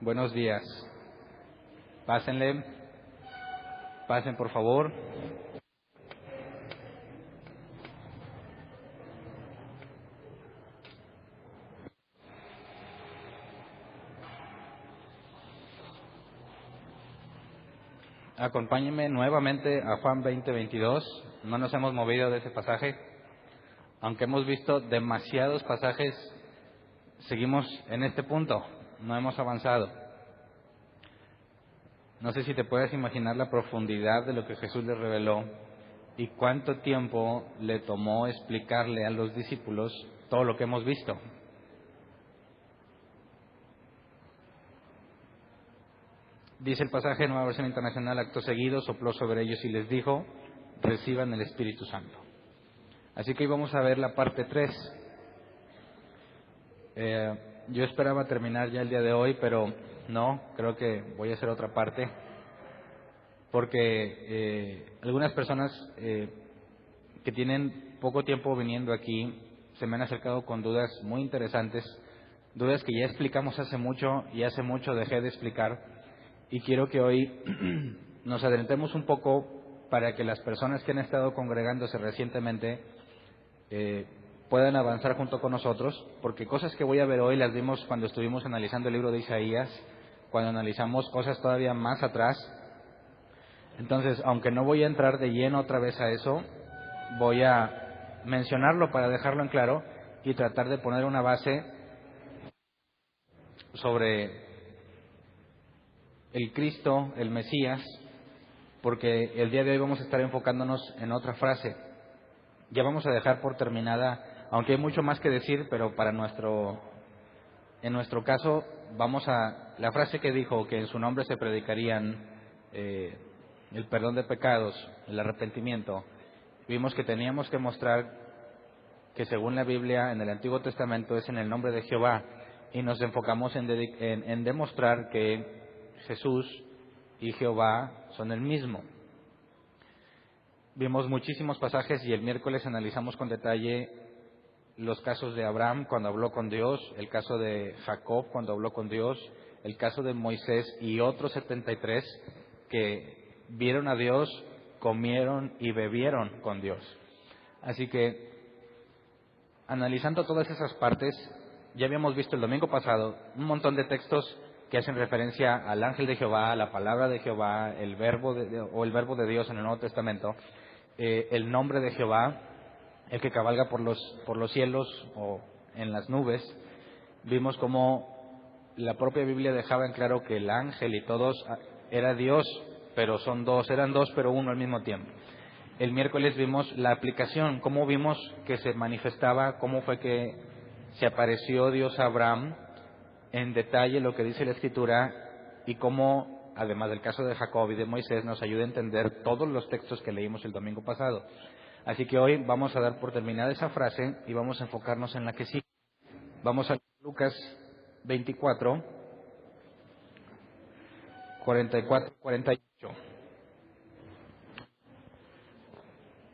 Buenos días. Pásenle. Pasen, por favor. Acompáñenme nuevamente a Juan 20:22. No nos hemos movido de ese pasaje. Aunque hemos visto demasiados pasajes, seguimos en este punto. No hemos avanzado. No sé si te puedes imaginar la profundidad de lo que Jesús les reveló y cuánto tiempo le tomó explicarle a los discípulos todo lo que hemos visto. Dice el pasaje, Nueva Versión Internacional: acto seguido sopló sobre ellos y les dijo: reciban el Espíritu Santo. Así que hoy vamos a ver la parte 3. Yo esperaba terminar ya el día de hoy, pero no, creo que voy a hacer otra parte, porque algunas personas que tienen poco tiempo viniendo aquí se me han acercado con dudas muy interesantes, dudas que ya explicamos hace mucho y hace mucho dejé de explicar, y quiero que hoy nos adelantemos un poco para que las personas que han estado congregándose recientemente puedan avanzar junto con nosotros, porque cosas que voy a ver hoy las vimos cuando estuvimos analizando el libro de Isaías, cuando analizamos cosas todavía más atrás. Entonces, aunque no voy a entrar de lleno otra vez a eso, voy a mencionarlo para dejarlo en claro y tratar de poner una base sobre el Cristo, el Mesías, porque el día de hoy vamos a estar enfocándonos en otra frase. Ya vamos a dejar por terminada, aunque hay mucho más que decir, pero en nuestro caso, la frase que dijo que en su nombre se predicarían el perdón de pecados, el arrepentimiento. Vimos que teníamos que mostrar que según la Biblia en el Antiguo Testamento es en el nombre de Jehová, y nos enfocamos en demostrar que Jesús y Jehová son el mismo. Vimos muchísimos pasajes y el miércoles analizamos con detalle los casos de Abraham cuando habló con Dios, el caso de Jacob cuando habló con Dios, el caso de Moisés y otros 73 que vieron a Dios, comieron y bebieron con Dios. Así que, analizando todas esas partes, ya habíamos visto el domingo pasado un montón de textos que hacen referencia al ángel de Jehová, a la palabra de Jehová, el verbo de Dios en el Nuevo Testamento, el nombre de Jehová, el que cabalga por los cielos o en las nubes. Vimos cómo la propia Biblia dejaba en claro que el ángel y todos era Dios, pero eran dos pero uno al mismo tiempo. El miércoles vimos la aplicación, cómo vimos que se manifestaba, cómo fue que se apareció Dios a Abraham, en detalle lo que dice la Escritura, y cómo, además del caso de Jacob y de Moisés, nos ayuda a entender todos los textos que leímos el domingo pasado. Así que hoy vamos a dar por terminada esa frase y vamos a enfocarnos en la que sigue. Vamos a Lucas 24, 44, 48.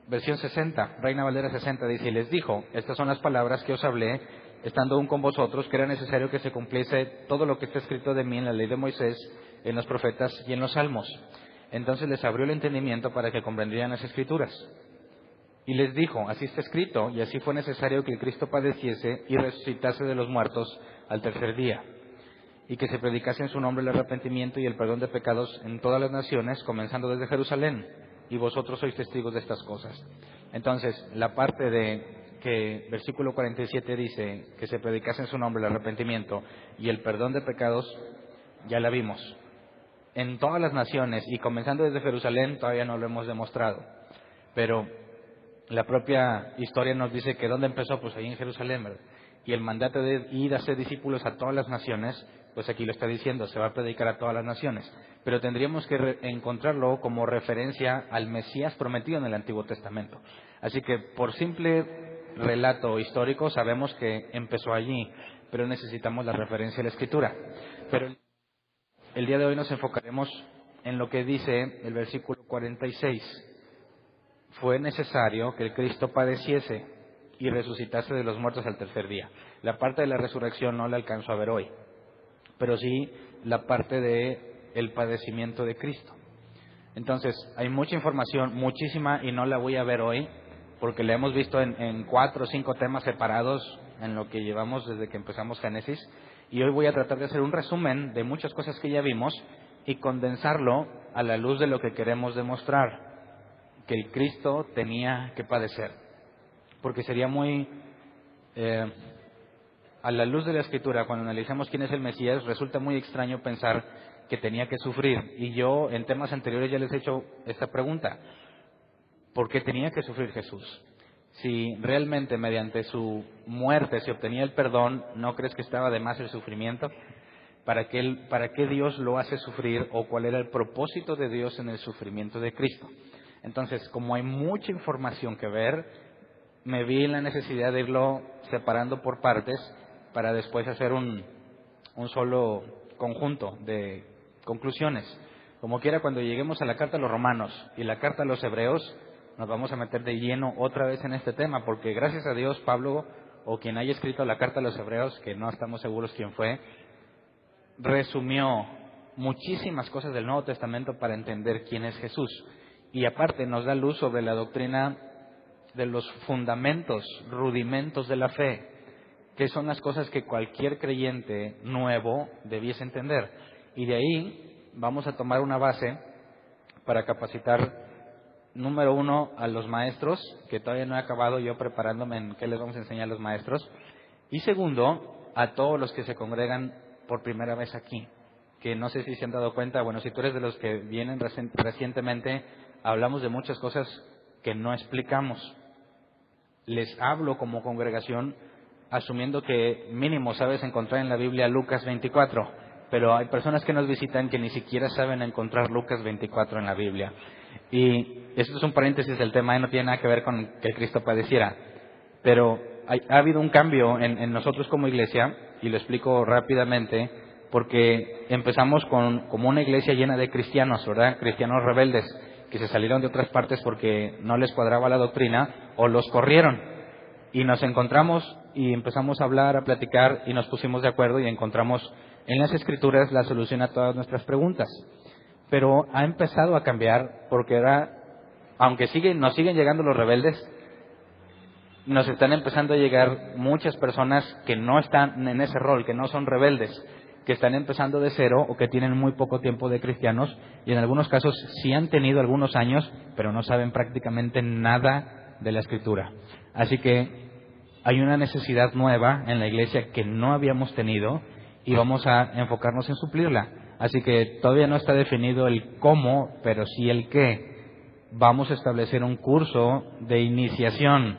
Versión 60, Reina Valera 60, dice: y les dijo: estas son las palabras que os hablé, estando aún con vosotros, que era necesario que se cumpliese todo lo que está escrito de mí en la ley de Moisés, en los profetas y en los salmos. Entonces les abrió el entendimiento para que comprendieran las Escrituras. Y les dijo: así está escrito, y así fue necesario que el Cristo padeciese y resucitase de los muertos al tercer día, y que se predicase en su nombre el arrepentimiento y el perdón de pecados en todas las naciones, comenzando desde Jerusalén, y vosotros sois testigos de estas cosas. Entonces, la parte de que versículo 47 dice que se predicase en su nombre el arrepentimiento y el perdón de pecados, ya la vimos. En todas las naciones, y comenzando desde Jerusalén, todavía no lo hemos demostrado, pero la propia historia nos dice que ¿dónde empezó? Pues ahí en Jerusalén, ¿verdad? Y el mandato de ir a ser discípulos a todas las naciones, pues aquí lo está diciendo, se va a predicar a todas las naciones. Pero tendríamos que encontrarlo como referencia al Mesías prometido en el Antiguo Testamento. Así que por simple relato histórico sabemos que empezó allí, pero necesitamos la referencia a la Escritura. Pero el día de hoy nos enfocaremos en lo que dice el versículo 46. Fue necesario que el Cristo padeciese y resucitase de los muertos al tercer día. La parte de la resurrección no la alcanzo a ver hoy, pero sí la parte de el padecimiento de Cristo. Entonces, hay mucha información, muchísima, y no la voy a ver hoy, porque la hemos visto en 4 o 5 temas separados en lo que llevamos desde que empezamos Génesis, y hoy voy a tratar de hacer un resumen de muchas cosas que ya vimos y condensarlo a la luz de lo que queremos demostrar, que el Cristo tenía que padecer. Porque sería muy... a la luz de la Escritura, cuando analizamos quién es el Mesías, resulta muy extraño pensar que tenía que sufrir. Y yo en temas anteriores ya les he hecho esta pregunta: ¿por qué tenía que sufrir Jesús? Si realmente mediante su muerte se obtenía el perdón, ¿no crees que estaba de más el sufrimiento? ¿Para qué Dios lo hace sufrir, o cuál era el propósito de Dios en el sufrimiento de Cristo? Entonces, como hay mucha información que ver, me vi en la necesidad de irlo separando por partes para después hacer un solo conjunto de conclusiones. Como quiera, cuando lleguemos a la carta a los Romanos y la carta a los Hebreos, nos vamos a meter de lleno otra vez en este tema, porque gracias a Dios Pablo, o quien haya escrito la carta a los Hebreos, que no estamos seguros quién fue, resumió muchísimas cosas del Nuevo Testamento para entender quién es Jesús. Y aparte nos da luz sobre la doctrina de los fundamentos, rudimentos de la fe, que son las cosas que cualquier creyente nuevo debiese entender. Y de ahí vamos a tomar una base para capacitar, número 1, a los maestros, que todavía no he acabado yo preparándome en qué les vamos a enseñar a los maestros. Y segundo, a todos los que se congregan por primera vez aquí, que no sé si se han dado cuenta, bueno, si tú eres de los que vienen recientemente, hablamos de muchas cosas que no explicamos. Les hablo como congregación asumiendo que mínimo sabes encontrar en la Biblia Lucas 24, pero hay personas que nos visitan que ni siquiera saben encontrar Lucas 24 en la Biblia. Y esto es un paréntesis del tema, no tiene nada que ver con que Cristo padeciera, pero ha habido un cambio en nosotros como iglesia, y lo explico rápidamente, porque empezamos como una iglesia llena de cristianos, ¿verdad? Cristianos rebeldes, que se salieron de otras partes porque no les cuadraba la doctrina o los corrieron. Y nos encontramos y empezamos a hablar, a platicar, y nos pusimos de acuerdo y encontramos en las Escrituras la solución a todas nuestras preguntas. Pero ha empezado a cambiar porque aunque nos siguen llegando los rebeldes, nos están empezando a llegar muchas personas que no están en ese rol, que no son rebeldes, que están empezando de cero o que tienen muy poco tiempo de cristianos, y en algunos casos sí han tenido algunos años, pero no saben prácticamente nada de la Escritura. Así que hay una necesidad nueva en la iglesia que no habíamos tenido y vamos a enfocarnos en suplirla. Así que todavía no está definido el cómo, pero sí el qué. Vamos a establecer un curso de iniciación,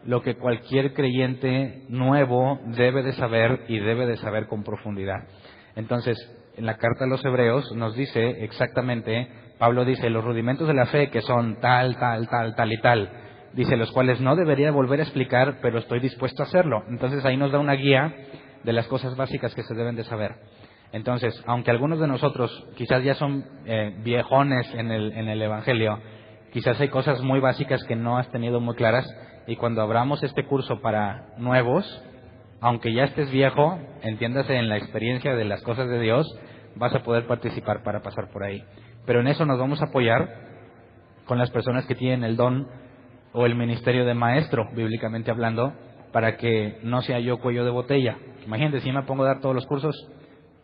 lo que cualquier creyente nuevo debe de saber, y debe de saber con profundidad. Entonces, en la carta a los Hebreos nos dice exactamente, Pablo dice, los rudimentos de la fe, que son tal, tal, tal, tal y tal, dice, los cuales no debería volver a explicar, pero estoy dispuesto a hacerlo. Entonces ahí nos da una guía de las cosas básicas que se deben de saber. Entonces, aunque algunos de nosotros quizás ya son viejones en el Evangelio, quizás hay cosas muy básicas que no has tenido muy claras, y cuando abramos este curso para nuevos, aunque ya estés viejo, entiéndase en la experiencia de las cosas de Dios, vas a poder participar para pasar por ahí. Pero en eso nos vamos a apoyar con las personas que tienen el don o el ministerio de maestro, bíblicamente hablando, para que no sea yo cuello de botella. Imagínense, si me pongo a dar todos los cursos,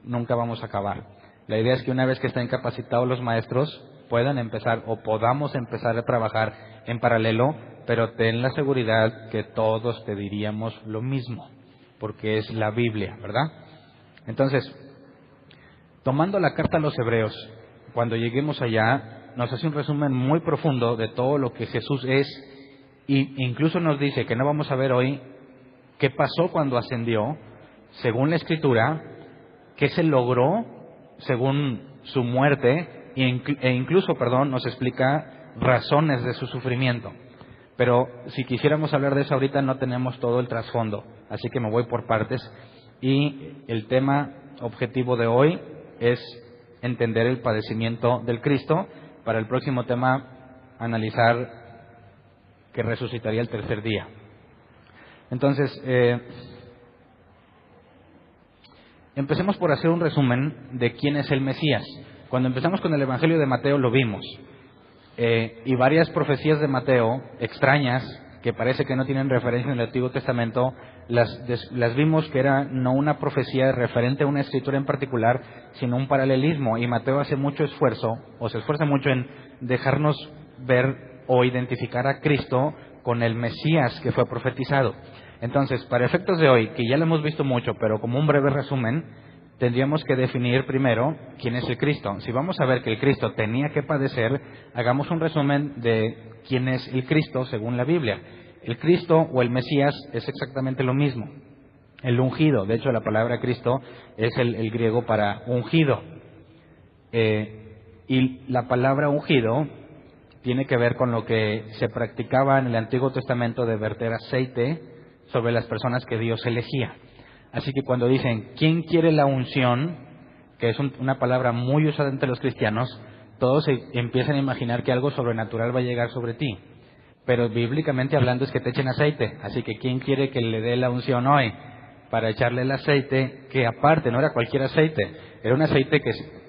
nunca vamos a acabar. La idea es que una vez que estén capacitados los maestros, puedan empezar o podamos empezar a trabajar en paralelo, pero ten la seguridad que todos te diríamos lo mismo, porque es la Biblia, ¿verdad? Entonces, tomando la carta a los Hebreos, cuando lleguemos allá, nos hace un resumen muy profundo de todo lo que Jesús es, e incluso nos dice, que no vamos a ver hoy, qué pasó cuando ascendió, según la Escritura, qué se logró según su muerte, e incluso, nos explica razones de su sufrimiento. Pero si quisiéramos hablar de eso ahorita, no tenemos todo el trasfondo, así que me voy por partes. Y el tema objetivo de hoy es entender el padecimiento del Cristo. Para el próximo tema, analizar que resucitaría el tercer día. Entonces, Empecemos por hacer un resumen de quién es el Mesías. Cuando empezamos con el Evangelio de Mateo lo vimos. Y varias profecías de Mateo, extrañas, que parece que no tienen referencia en el Antiguo Testamento, las vimos que era no una profecía referente a una escritura en particular, sino un paralelismo. Y Mateo hace mucho esfuerzo, o se esfuerza mucho en dejarnos ver o identificar a Cristo con el Mesías que fue profetizado. Entonces, para efectos de hoy, que ya lo hemos visto mucho, pero como un breve resumen, tendríamos que definir primero quién es el Cristo. Si vamos a ver que el Cristo tenía que padecer, hagamos un resumen de quién es el Cristo según la Biblia. El Cristo o el Mesías es exactamente lo mismo. El ungido, de hecho la palabra Cristo es el griego para ungido. Y la palabra ungido tiene que ver con lo que se practicaba en el Antiguo Testamento de verter aceite sobre las personas que Dios elegía. Así que cuando dicen, ¿quién quiere la unción?, que es una palabra muy usada entre los cristianos, todos empiezan a imaginar que algo sobrenatural va a llegar sobre ti. Pero bíblicamente hablando es que te echen aceite. Así que ¿quién quiere que le dé la unción hoy? Para echarle el aceite, que aparte no era cualquier aceite, era un aceite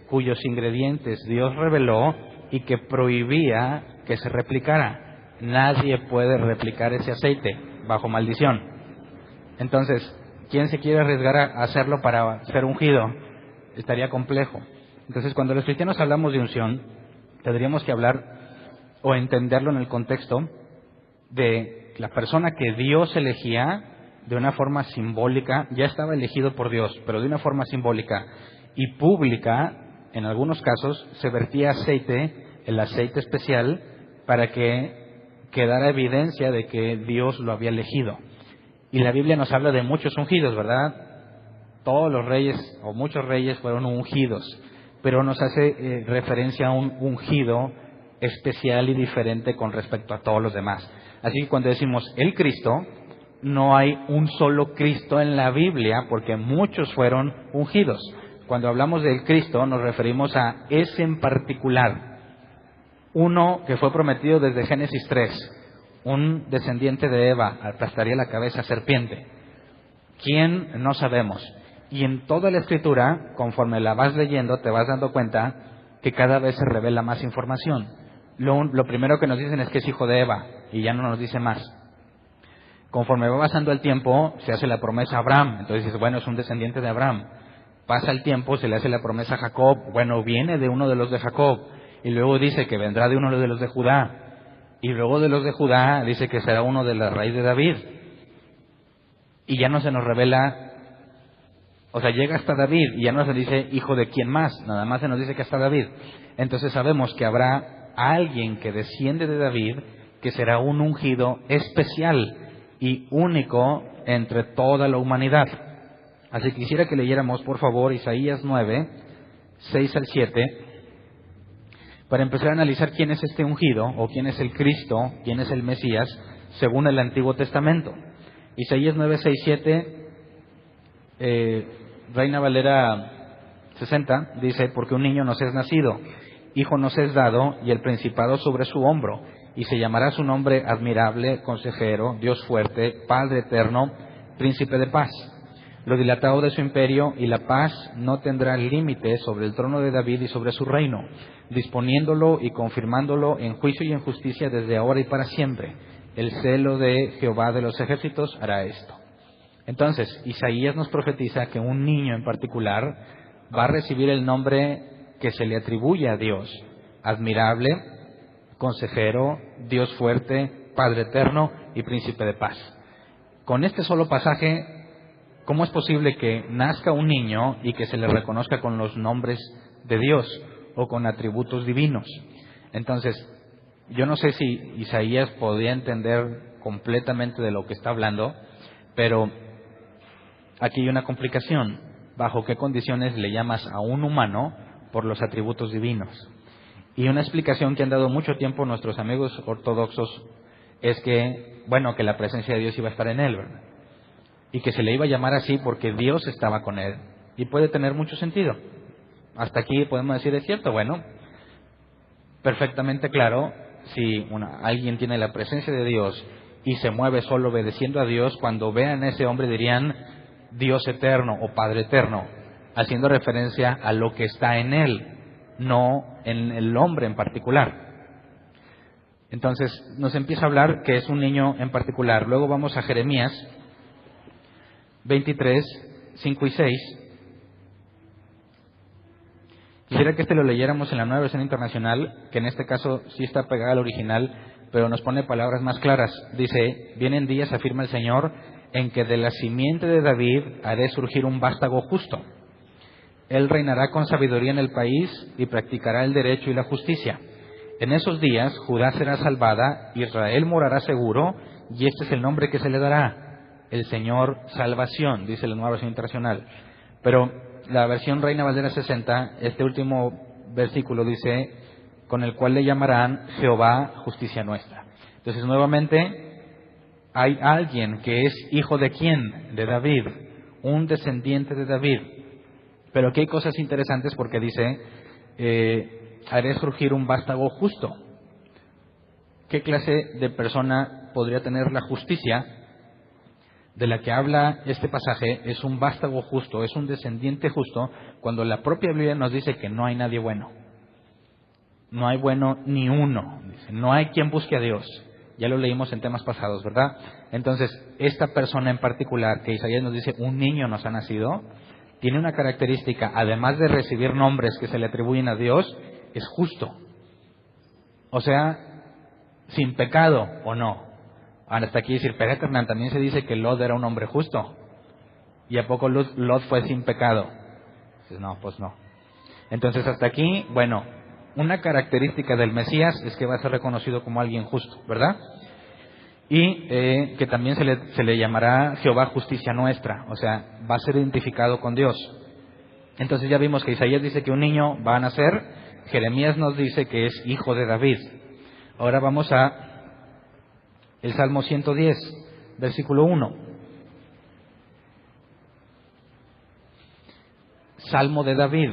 cuyos ingredientes Dios reveló y que prohibía que se replicara. Nadie puede replicar ese aceite bajo maldición. Entonces, ¿quién se quiere arriesgar a hacerlo para ser ungido? Estaría complejo. Entonces, cuando los cristianos hablamos de unción, tendríamos que hablar o entenderlo en el contexto de la persona que Dios elegía de una forma simbólica. Ya estaba elegido por Dios, pero de una forma simbólica y pública. En algunos casos se vertía aceite, el aceite especial, para que quedara evidencia de que Dios lo había elegido. Y la Biblia nos habla de muchos ungidos, ¿verdad? Todos los reyes, o muchos reyes, fueron ungidos, pero nos hace referencia a un ungido especial y diferente con respecto a todos los demás. Así que cuando decimos el Cristo, no hay un solo Cristo en la Biblia, porque muchos fueron ungidos. Cuando hablamos del Cristo, nos referimos a ese en particular. Uno que fue prometido desde Génesis 3, un descendiente de Eva, aplastaría la cabeza serpiente. ¿Quién? No sabemos. Y en toda la Escritura, conforme la vas leyendo, te vas dando cuenta que cada vez se revela más información. Lo primero que nos dicen es que es hijo de Eva, y ya no nos dice más. Conforme va pasando el tiempo, se hace la promesa a Abraham. Entonces dices, bueno, es un descendiente de Abraham. Pasa el tiempo, se le hace la promesa a Jacob. Bueno, viene de uno de los de Jacob. Y luego dice que vendrá de uno de los de Judá. Y luego de los de Judá dice que será uno de la raíz de David. Y ya no se nos revela, o sea, llega hasta David y ya no se dice hijo de quién más, nada más se nos dice que hasta David. Entonces sabemos que habrá alguien que desciende de David que será un ungido especial y único entre toda la humanidad. Así que quisiera que leyéramos, por favor, Isaías 9, 6 al 7, para empezar a analizar quién es este ungido, o quién es el Cristo, quién es el Mesías, según el Antiguo Testamento. Isaías 9, 6, 7, Reina Valera 60, dice, porque un niño nos es nacido, hijo nos es dado, y el principado sobre su hombro, y se llamará su nombre admirable, consejero, Dios fuerte, Padre eterno, príncipe de paz. Lo dilatado de su imperio y la paz no tendrá límite sobre el trono de David y sobre su reino, disponiéndolo y confirmándolo en juicio y en justicia desde ahora y para siempre. El celo de Jehová de los ejércitos hará esto. Entonces, Isaías nos profetiza que un niño en particular va a recibir el nombre que se le atribuye a Dios: admirable, consejero, Dios fuerte, Padre eterno y príncipe de paz. Con este solo pasaje, ¿cómo es posible que nazca un niño y que se le reconozca con los nombres de Dios o con atributos divinos? Entonces, yo no sé si Isaías podía entender completamente de lo que está hablando, pero aquí hay una complicación. ¿Bajo qué condiciones le llamas a un humano por los atributos divinos? Y una explicación que han dado mucho tiempo nuestros amigos ortodoxos es que, bueno, que la presencia de Dios iba a estar en él, ¿verdad? Y que se le iba a llamar así porque Dios estaba con él. Y puede tener mucho sentido. Hasta aquí podemos decir, es cierto, bueno, perfectamente claro, si alguien tiene la presencia de Dios y se mueve solo obedeciendo a Dios, cuando vean a ese hombre dirían Dios eterno o Padre eterno. haciendo referencia a lo que está en él, no en el hombre en particular. Entonces nos empieza a hablar que es un niño en particular. Luego vamos a Jeremías 23, 5 y 6. Quisiera que lo leyéramos en la Nueva Versión Internacional, que en este caso sí está pegada al original, pero nos pone palabras más claras. Dice: vienen días, afirma el Señor, en que de la simiente de David haré surgir un vástago justo. Él reinará con sabiduría en el país y practicará el derecho y la justicia. En esos días Judá será salvada, Israel morará seguro, y este es el nombre que se le dará: el Señor Salvación, dice la Nueva Versión Internacional. Pero la versión Reina Valera 60, este último versículo dice: con el cual le llamarán Jehová Justicia Nuestra. Entonces nuevamente hay alguien que es hijo de quién, de David, un descendiente de David. Pero aquí hay cosas interesantes porque dice: haré surgir un vástago justo. ¿Qué clase de persona podría tener la justicia de la que habla este pasaje? Es un vástago justo, es un descendiente justo, cuando la propia Biblia nos dice que no hay nadie bueno. No hay bueno ni uno. Dice, no hay quien busque a Dios. Ya lo leímos en temas pasados, ¿verdad? Entonces, esta persona en particular, que Isaías nos dice, un niño nos ha nacido, tiene una característica, además de recibir nombres que se le atribuyen a Dios, es justo. O sea, sin pecado o no. Ahora, hasta aquí decir, pero Hernán, también se dice que Lot era un hombre justo. ¿Y a poco Lot fue sin pecado? Dices, no, pues no. Entonces, hasta aquí, bueno, una característica del Mesías es que va a ser reconocido como alguien justo, ¿verdad? Y que también se le llamará Jehová Justicia Nuestra, o sea, va a ser identificado con Dios. Entonces ya vimos que Isaías dice que un niño va a nacer, Jeremías nos dice que es hijo de David. Ahora vamos a el Salmo 110, versículo 1. Salmo de David.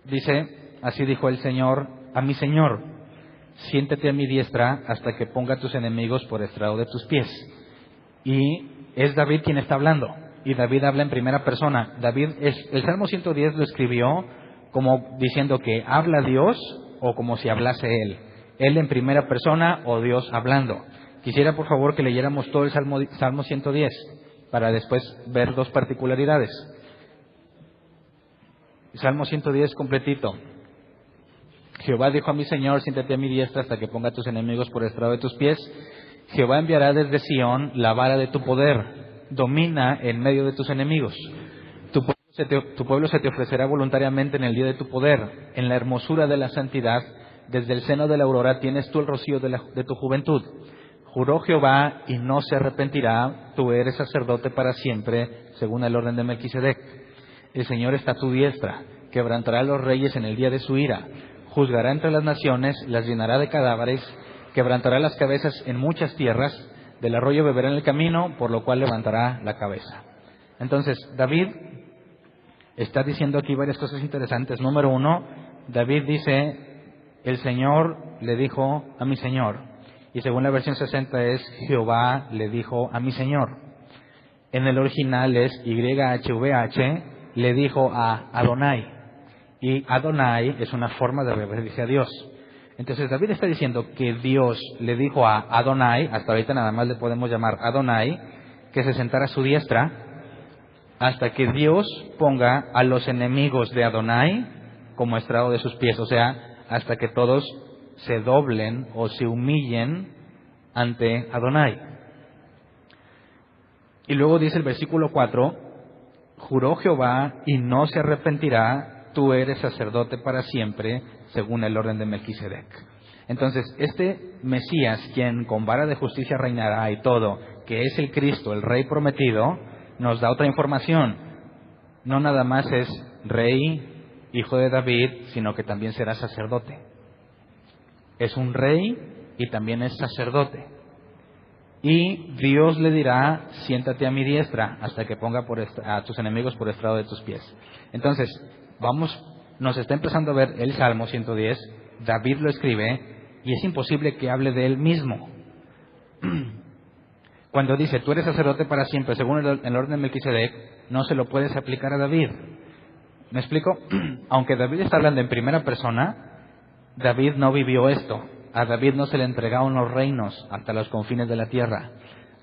Dice: así dijo el Señor a mi Señor: siéntate a mi diestra hasta que ponga a tus enemigos por estrado de tus pies. Y es David quien está hablando, y David habla en primera persona. El Salmo 110 lo escribió como diciendo que habla Dios o como si hablase él en primera persona o Dios hablando. Quisiera por favor que leyéramos todo el Salmo 110 para después ver dos particularidades. Salmo 110 completito. Jehová dijo a mi Señor: siéntate a mi diestra hasta que ponga a tus enemigos por estrado de tus pies. Jehová enviará desde Sión la vara de tu poder, domina en medio de tus enemigos. Tu pueblo se te ofrecerá voluntariamente en el día de tu poder, en la hermosura de la santidad. Desde el seno de la aurora tienes tú el rocío de tu juventud. Juró Jehová y no se arrepentirá: tú eres sacerdote para siempre, según el orden de Melquisedec. El Señor está a tu diestra, quebrantará a los reyes en el día de su ira, juzgará entre las naciones, las llenará de cadáveres, quebrantará las cabezas en muchas tierras, del arroyo beberá en el camino, por lo cual levantará la cabeza. Entonces, David está diciendo aquí varias cosas interesantes. Número 1, David dice: el Señor le dijo a mi Señor. Y según la versión 60 es: Jehová le dijo a mi Señor. En el original es YHVH, le dijo a Adonai. Y Adonai es una forma de referirse a Dios. Entonces David está diciendo que Dios le dijo a Adonai, hasta ahorita nada más le podemos llamar Adonai, que se sentara a su diestra hasta que Dios ponga a los enemigos de Adonai como estrado de sus pies. O sea, hasta que todos se doblen o se humillen ante Adonai. Y luego dice el versículo 4: juró Jehová y no se arrepentirá: tú eres sacerdote para siempre, según el orden de Melquisedec. Entonces, este Mesías, quien con vara de justicia reinará y todo, que es el Cristo, el Rey prometido, nos da otra información. No nada más es rey, hijo de David, sino que también será sacerdote. Es un rey y también es sacerdote. Y Dios le dirá: siéntate a mi diestra hasta que ponga a tus enemigos por estrado de tus pies. Entonces, nos está empezando a ver el Salmo 110, David lo escribe, y es imposible que hable de él mismo. Cuando dice, tú eres sacerdote para siempre, según el orden de Melquisedec, no se lo puedes aplicar a David. ¿Me explico? Aunque David está hablando en primera persona, David no vivió esto. A David no se le entregaron los reinos hasta los confines de la tierra.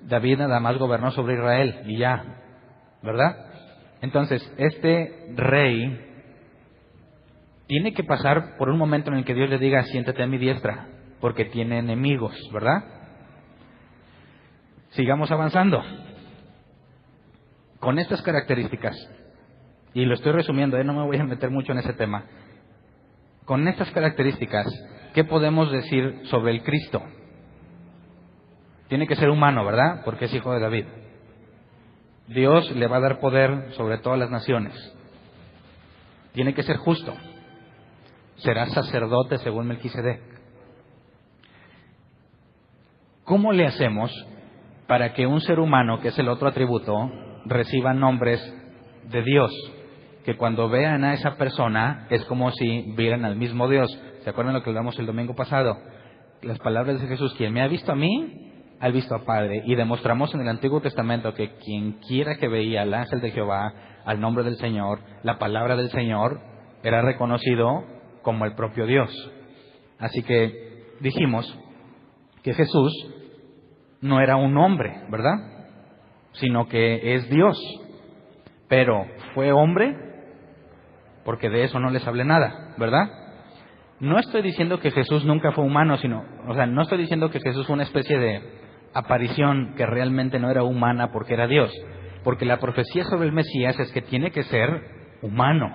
David nada más gobernó sobre Israel y ya, ¿verdad? Entonces, este rey tiene que pasar por un momento en el que Dios le diga, siéntate a mi diestra, porque tiene enemigos, ¿verdad? Sigamos avanzando. Con estas características, y lo estoy resumiendo, no me voy a meter mucho en ese tema. Con estas características, ¿qué podemos decir sobre el Cristo? Tiene que ser humano, ¿verdad? Porque es hijo de David. Dios le va a dar poder sobre todas las naciones. Tiene que ser justo. Será sacerdote según Melquisedec. ¿Cómo le hacemos para que un ser humano, que es el otro atributo, reciba nombres de Dios? Que cuando vean a esa persona es como si vieran al mismo Dios. ¿Se acuerdan lo que hablamos el domingo pasado? Las palabras de Jesús, quien me ha visto a mí, ha visto al Padre. Y demostramos en el Antiguo Testamento que quien quiera que veía al ángel de Jehová, al nombre del Señor, la palabra del Señor, era reconocido como el propio Dios. Así que dijimos que Jesús no era un hombre, ¿verdad? Sino que es Dios. Pero fue hombre, porque de eso no les hablé nada, ¿verdad? No estoy diciendo que Jesús nunca fue humano, no estoy diciendo que Jesús fue una especie de aparición que realmente no era humana porque era Dios. Porque la profecía sobre el Mesías es que tiene que ser humano,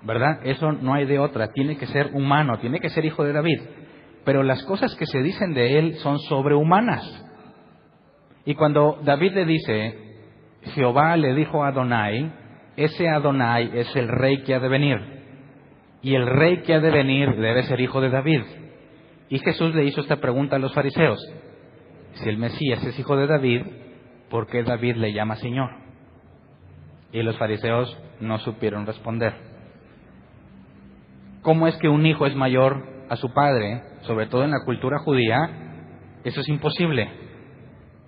¿verdad? Eso no hay de otra, tiene que ser humano, tiene que ser hijo de David. Pero las cosas que se dicen de él son sobrehumanas. Y cuando David le dice, Jehová le dijo a Adonai, ese Adonai es el rey que ha de venir. Y el rey que ha de venir debe ser hijo de David. Y Jesús le hizo esta pregunta a los fariseos. Si el Mesías es hijo de David, ¿por qué David le llama Señor? Y los fariseos no supieron responder. ¿Cómo es que un hijo es mayor a su padre? Sobre todo en la cultura judía, eso es imposible.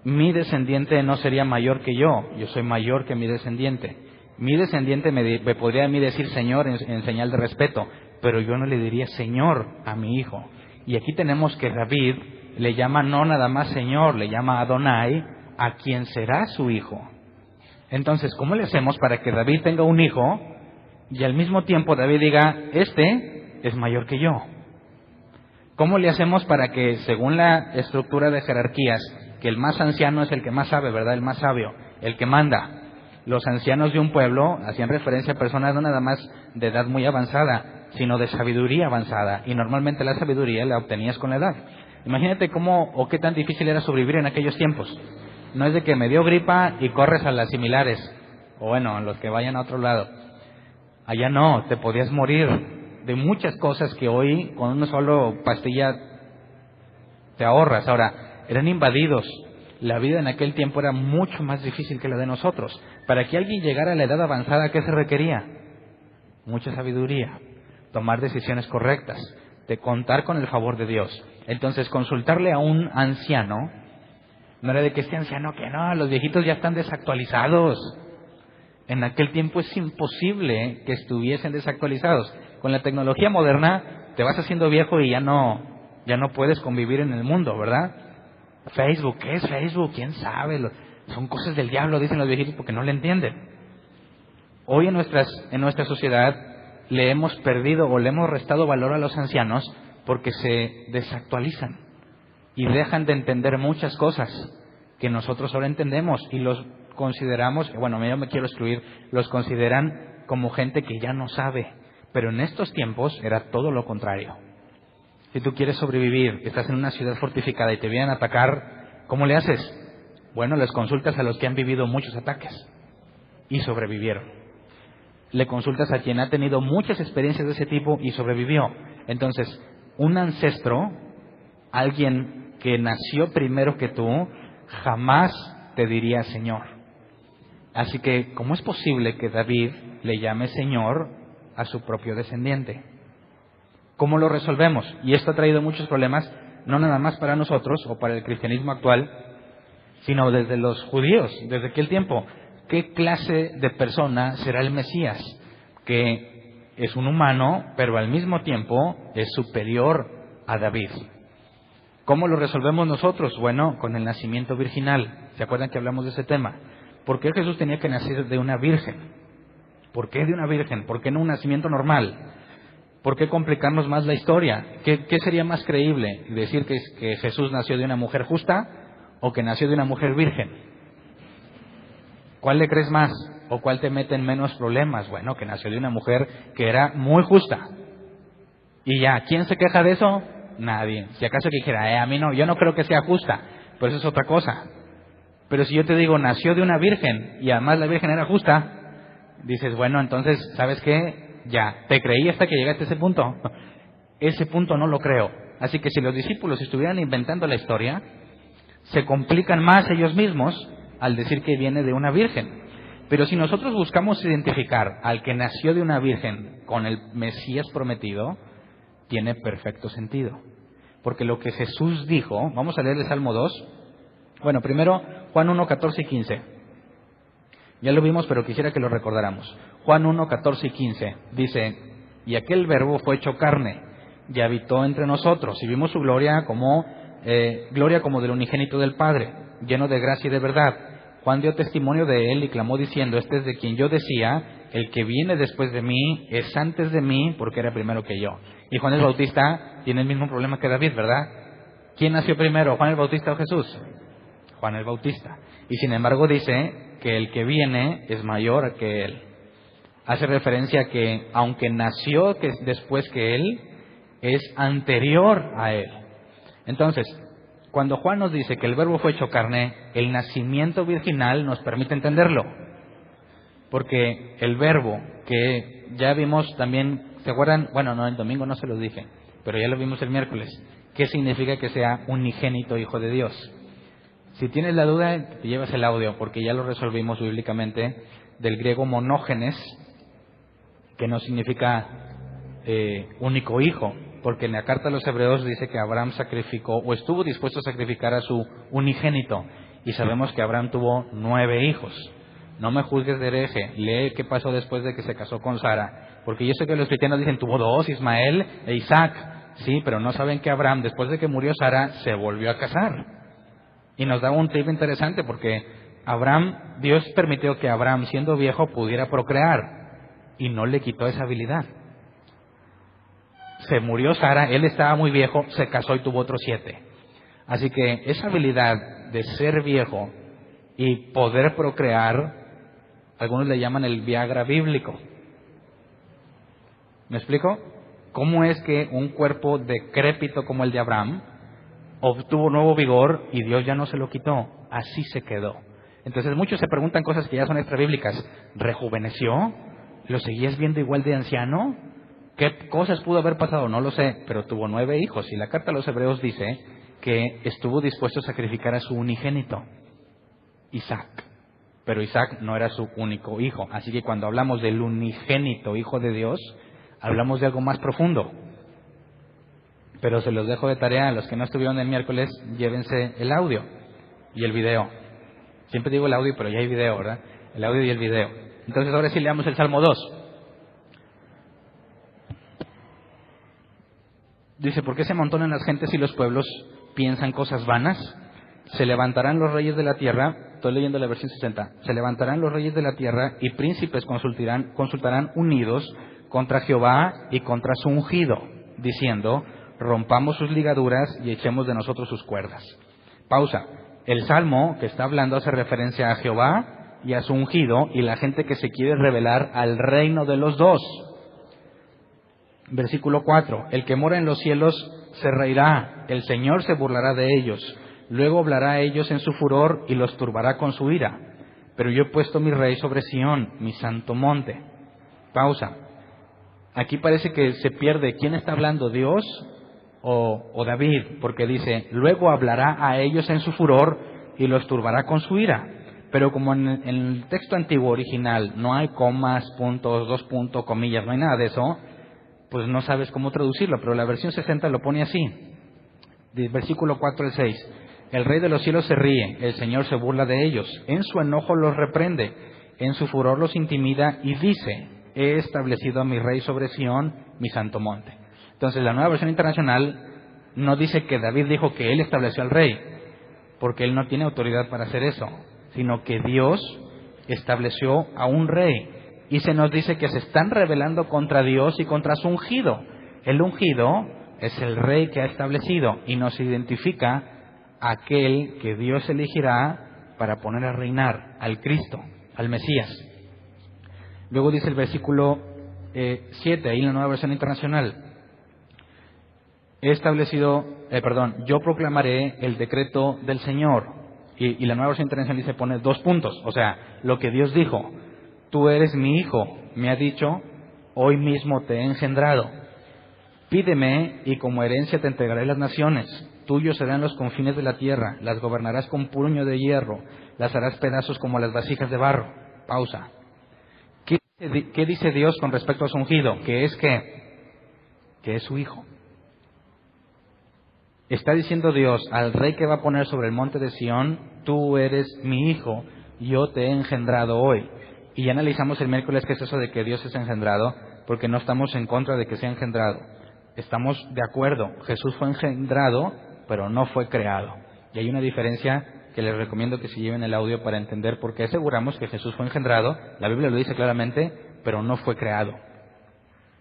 Mi descendiente no sería mayor que yo soy mayor que mi descendiente. Mi descendiente me podría a mí decir Señor en señal de respeto, pero yo no le diría Señor a mi hijo. Y aquí tenemos que David le llama no nada más Señor, le llama Adonai, a quien será su hijo. Entonces, ¿cómo le hacemos para que David tenga un hijo y al mismo tiempo David diga, este es mayor que yo? ¿Cómo le hacemos para que, según la estructura de jerarquías, que el más anciano es el que más sabe, ¿verdad? El más sabio, el que manda. Los ancianos de un pueblo hacían referencia a personas no nada más de edad muy avanzada, sino de sabiduría avanzada. Y normalmente la sabiduría la obtenías con la edad. Imagínate cómo o qué tan difícil era sobrevivir en aquellos tiempos. No es de que me dio gripa y corres a las similares, o bueno, a los que vayan a otro lado. Allá no, te podías morir de muchas cosas que hoy con una sola pastilla te ahorras. Ahora, eran invadidos. La vida en aquel tiempo era mucho más difícil que la de nosotros. Para que alguien llegara a la edad avanzada, ¿qué se requería? Mucha sabiduría, tomar decisiones correctas, de contar con el favor de Dios. Entonces, consultarle a un anciano, no era de que este anciano, que no, los viejitos ya están desactualizados. En aquel tiempo es imposible que estuviesen desactualizados. Con la tecnología moderna, te vas haciendo viejo y ya no puedes convivir en el mundo, ¿verdad? Facebook, ¿qué es Facebook? ¿Quién sabe? Son cosas del diablo, dicen los viejitos, porque no le entienden. Hoy en nuestra sociedad le hemos perdido o le hemos restado valor a los ancianos porque se desactualizan y dejan de entender muchas cosas que nosotros ahora entendemos y los consideramos, bueno, yo me quiero excluir, los consideran como gente que ya no sabe, pero en estos tiempos era todo lo contrario. Si tú quieres sobrevivir, estás en una ciudad fortificada y te vienen a atacar, ¿cómo le haces? Bueno, les consultas a los que han vivido muchos ataques y sobrevivieron. Le consultas a quien ha tenido muchas experiencias de ese tipo y sobrevivió. Entonces, un ancestro, alguien que nació primero que tú, jamás te diría Señor. Así que, ¿cómo es posible que David le llame Señor a su propio descendiente? ¿Cómo lo resolvemos? Y esto ha traído muchos problemas, no nada más para nosotros o para el cristianismo actual, sino desde los judíos, desde aquel tiempo. ¿Qué clase de persona será el Mesías? Que es un humano, pero al mismo tiempo es superior a David. ¿Cómo lo resolvemos nosotros? Bueno, con el nacimiento virginal. ¿Se acuerdan que hablamos de ese tema? ¿Por qué Jesús tenía que nacer de una virgen? ¿Por qué de una virgen? ¿Por qué no un nacimiento normal? ¿Por qué complicarnos más la historia? ¿Qué sería más creíble? ¿Decir que Jesús nació de una mujer justa o que nació de una mujer virgen? ¿Cuál le crees más? ¿O cuál te mete en menos problemas? Bueno, que nació de una mujer que era muy justa. Y ya, ¿quién se queja de eso? Nadie. Si acaso que dijera, a mí no, yo no creo que sea justa, pero eso es otra cosa. Pero si yo te digo, nació de una virgen y además la virgen era justa, dices, bueno, entonces, ¿sabes qué? Ya, te creí hasta que llegaste a ese punto. Ese punto no lo creo. Así que si los discípulos estuvieran inventando la historia, se complican más ellos mismos al decir que viene de una virgen. Pero si nosotros buscamos identificar al que nació de una virgen con el Mesías prometido, tiene perfecto sentido. Porque lo que Jesús dijo, vamos a leer el Salmo 2. Bueno, primero Juan 1, 14 y 15. Ya lo vimos, pero quisiera que lo recordáramos. Juan 1, 14 y 15 dice, y aquel verbo fue hecho carne y habitó entre nosotros, y vimos su gloria como del unigénito del Padre, lleno de gracia y de verdad. Juan dio testimonio de él y clamó diciendo, este es de quien yo decía, el que viene después de mí es antes de mí, porque era primero que yo. Y Juan el Bautista tiene el mismo problema que David, ¿verdad? ¿Quién nació primero, Juan el Bautista o Jesús? Juan el Bautista. Y sin embargo dice que el que viene es mayor que él. Hace referencia a que, aunque nació después que él, es anterior a él. Entonces, cuando Juan nos dice que el verbo fue hecho carne, el nacimiento virginal nos permite entenderlo. Porque el verbo que ya vimos también, ¿se acuerdan? Bueno, no, el domingo no se los dije, pero ya lo vimos el miércoles. ¿Qué significa que sea unigénito Hijo de Dios? Si tienes la duda, te llevas el audio, porque ya lo resolvimos bíblicamente, del griego monógenes, que no significa único hijo, porque en la carta a los Hebreos dice que Abraham sacrificó, o estuvo dispuesto a sacrificar a su unigénito, y sabemos que Abraham tuvo 9 hijos. No me juzgues de hereje, lee qué pasó después de que se casó con Sara, porque yo sé que los cristianos dicen, tuvo 2, Ismael e Isaac, sí, pero no saben que Abraham, después de que murió Sara, se volvió a casar. Y nos da un tip interesante, porque Dios permitió que Abraham, siendo viejo, pudiera procrear, y no le quitó esa habilidad. Se murió Sara, él estaba muy viejo, se casó y tuvo otros 7. Así que esa habilidad de ser viejo y poder procrear, algunos le llaman el Viagra bíblico. ¿Me explico? ¿Cómo es que un cuerpo decrépito como el de Abraham obtuvo nuevo vigor y Dios ya no se lo quitó? Así se quedó. Entonces muchos se preguntan cosas que ya son extrabíblicas. ¿Rejuveneció? ¿Lo seguías viendo igual de anciano? ¿Qué cosas pudo haber pasado? No lo sé, pero tuvo 9 hijos. Y la carta a los Hebreos dice que estuvo dispuesto a sacrificar a su unigénito, Isaac. Pero Isaac no era su único hijo. Así que cuando hablamos del unigénito Hijo de Dios, hablamos de algo más profundo. Pero se los dejo de tarea, a los que no estuvieron el miércoles, llévense el audio y el video. Siempre digo el audio, pero ya hay video, ¿verdad? El audio y el video. Entonces ahora sí leamos el Salmo 2. Dice, ¿por qué se amontonan las gentes y los pueblos piensan cosas vanas? Se levantarán los reyes de la tierra, estoy leyendo la versión 60, se levantarán los reyes de la tierra y príncipes consultarán unidos contra Jehová y contra su ungido, diciendo, rompamos sus ligaduras y echemos de nosotros sus cuerdas. Pausa. El Salmo que está hablando hace referencia a Jehová y a su ungido y la gente que se quiere revelar al reino de los dos. Versículo 4. El que mora en los cielos se reirá, el Señor se burlará de ellos, luego hablará a ellos en su furor y los turbará con su ira. Pero yo he puesto mi rey sobre Sión, mi santo monte. Pausa. Aquí parece que se pierde quién está hablando, Dios o David, porque dice, luego hablará a ellos en su furor y los turbará con su ira. Pero como en el texto antiguo original no hay comas, puntos, 2 puntos, comillas, no hay nada de eso, pues no sabes cómo traducirlo, pero la versión 60 lo pone así. Versículo 4 al 6. El Rey de los cielos se ríe, el Señor se burla de ellos, en su enojo los reprende, en su furor los intimida y dice: he establecido a mi Rey sobre Sión, mi santo monte. Entonces la Nueva Versión Internacional no dice que David dijo que él estableció al Rey, porque él no tiene autoridad para hacer eso, sino que Dios estableció a un Rey. Y se nos dice que se están rebelando contra Dios y contra su ungido. El ungido es el Rey que ha establecido y nos identifica a aquel que Dios elegirá para poner a reinar, al Cristo, al Mesías. Luego dice el versículo 7, ahí en la Nueva Versión Internacional: yo proclamaré el decreto del Señor. Y la Nueva Versión Internacional dice, pone 2 puntos, o sea, lo que Dios dijo: tú eres mi hijo, me ha dicho, hoy mismo te he engendrado. Pídeme y como herencia te entregaré las naciones. Tuyos serán los confines de la tierra, las gobernarás con puño de hierro, las harás pedazos como las vasijas de barro. Pausa. ¿Qué dice Dios con respecto a su ungido? Que es su hijo. Está diciendo Dios al Rey que va a poner sobre el monte de Sión: tú eres mi hijo, yo te he engendrado hoy. Y ya analizamos el miércoles qué es eso de que Dios es engendrado, porque no estamos en contra de que sea engendrado. Estamos de acuerdo, Jesús fue engendrado, pero no fue creado. Y hay una diferencia que les recomiendo que se lleven el audio para entender por qué aseguramos que Jesús fue engendrado. La Biblia lo dice claramente, pero no fue creado.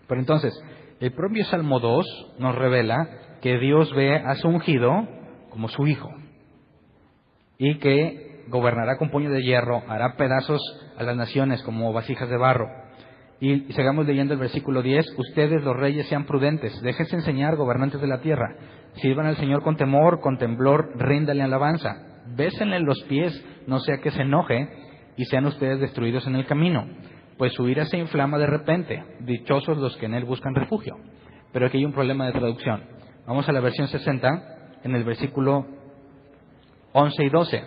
Pero entonces, el propio Salmo 2 nos revela que Dios ve a su ungido como su hijo, y que gobernará con puño de hierro, hará pedazos a las naciones como vasijas de barro. Y sigamos leyendo el versículo 10: ustedes los reyes sean prudentes, déjense enseñar, gobernantes de la tierra, sirvan al Señor con temor, con temblor, ríndale alabanza, bésenle los pies, no sea que se enoje y sean ustedes destruidos en el camino, pues su ira se inflama de repente, dichosos los que en él buscan refugio. Pero aquí hay un problema de traducción. Vamos a la versión 60, en el versículo 11 y 12.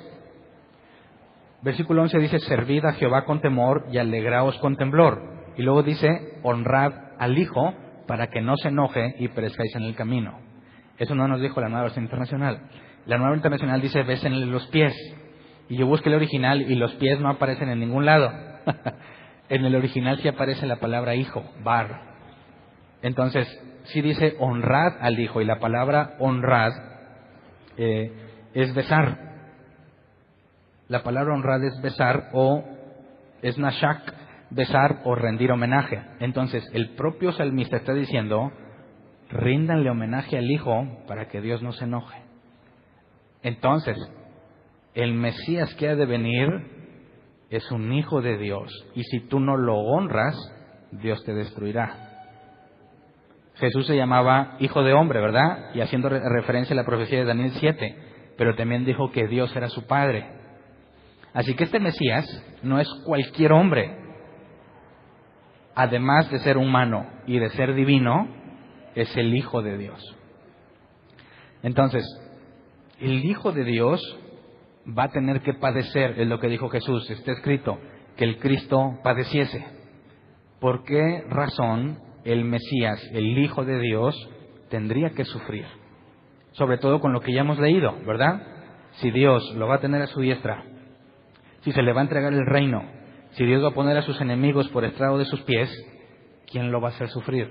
Versículo 11 dice: servid a Jehová con temor y alegraos con temblor. Y luego dice: honrad al Hijo para que no se enoje y perezcáis en el camino. Eso no nos dijo la Nueva Versión Internacional. La Nueva Internacional dice: bésenle los pies. Y yo busqué el original y los pies no aparecen en ningún lado. En el original sí aparece la palabra hijo, bar. Entonces, sí dice honrad al Hijo, y la palabra honrad es besar. La palabra honrad es besar, o es nashak, besar o rendir homenaje. Entonces, el propio salmista está diciendo: ríndanle homenaje al Hijo para que Dios no se enoje. Entonces, el Mesías que ha de venir es un hijo de Dios, y si tú no lo honras, Dios te destruirá. Jesús se llamaba Hijo de Hombre, ¿verdad? Y haciendo referencia a la profecía de Daniel 7, pero también dijo que Dios era su Padre. Así que este Mesías no es cualquier hombre. Además de ser humano y de ser divino, es el Hijo de Dios. Entonces, el Hijo de Dios va a tener que padecer, es lo que dijo Jesús. Está escrito que el Cristo padeciese. ¿Por qué razón el Mesías, el Hijo de Dios, tendría que sufrir? Sobre todo con lo que ya hemos leído, ¿verdad? Si Dios lo va a tener a su diestra, si se le va a entregar el reino, si Dios va a poner a sus enemigos por estrado de sus pies, ¿quién lo va a hacer sufrir?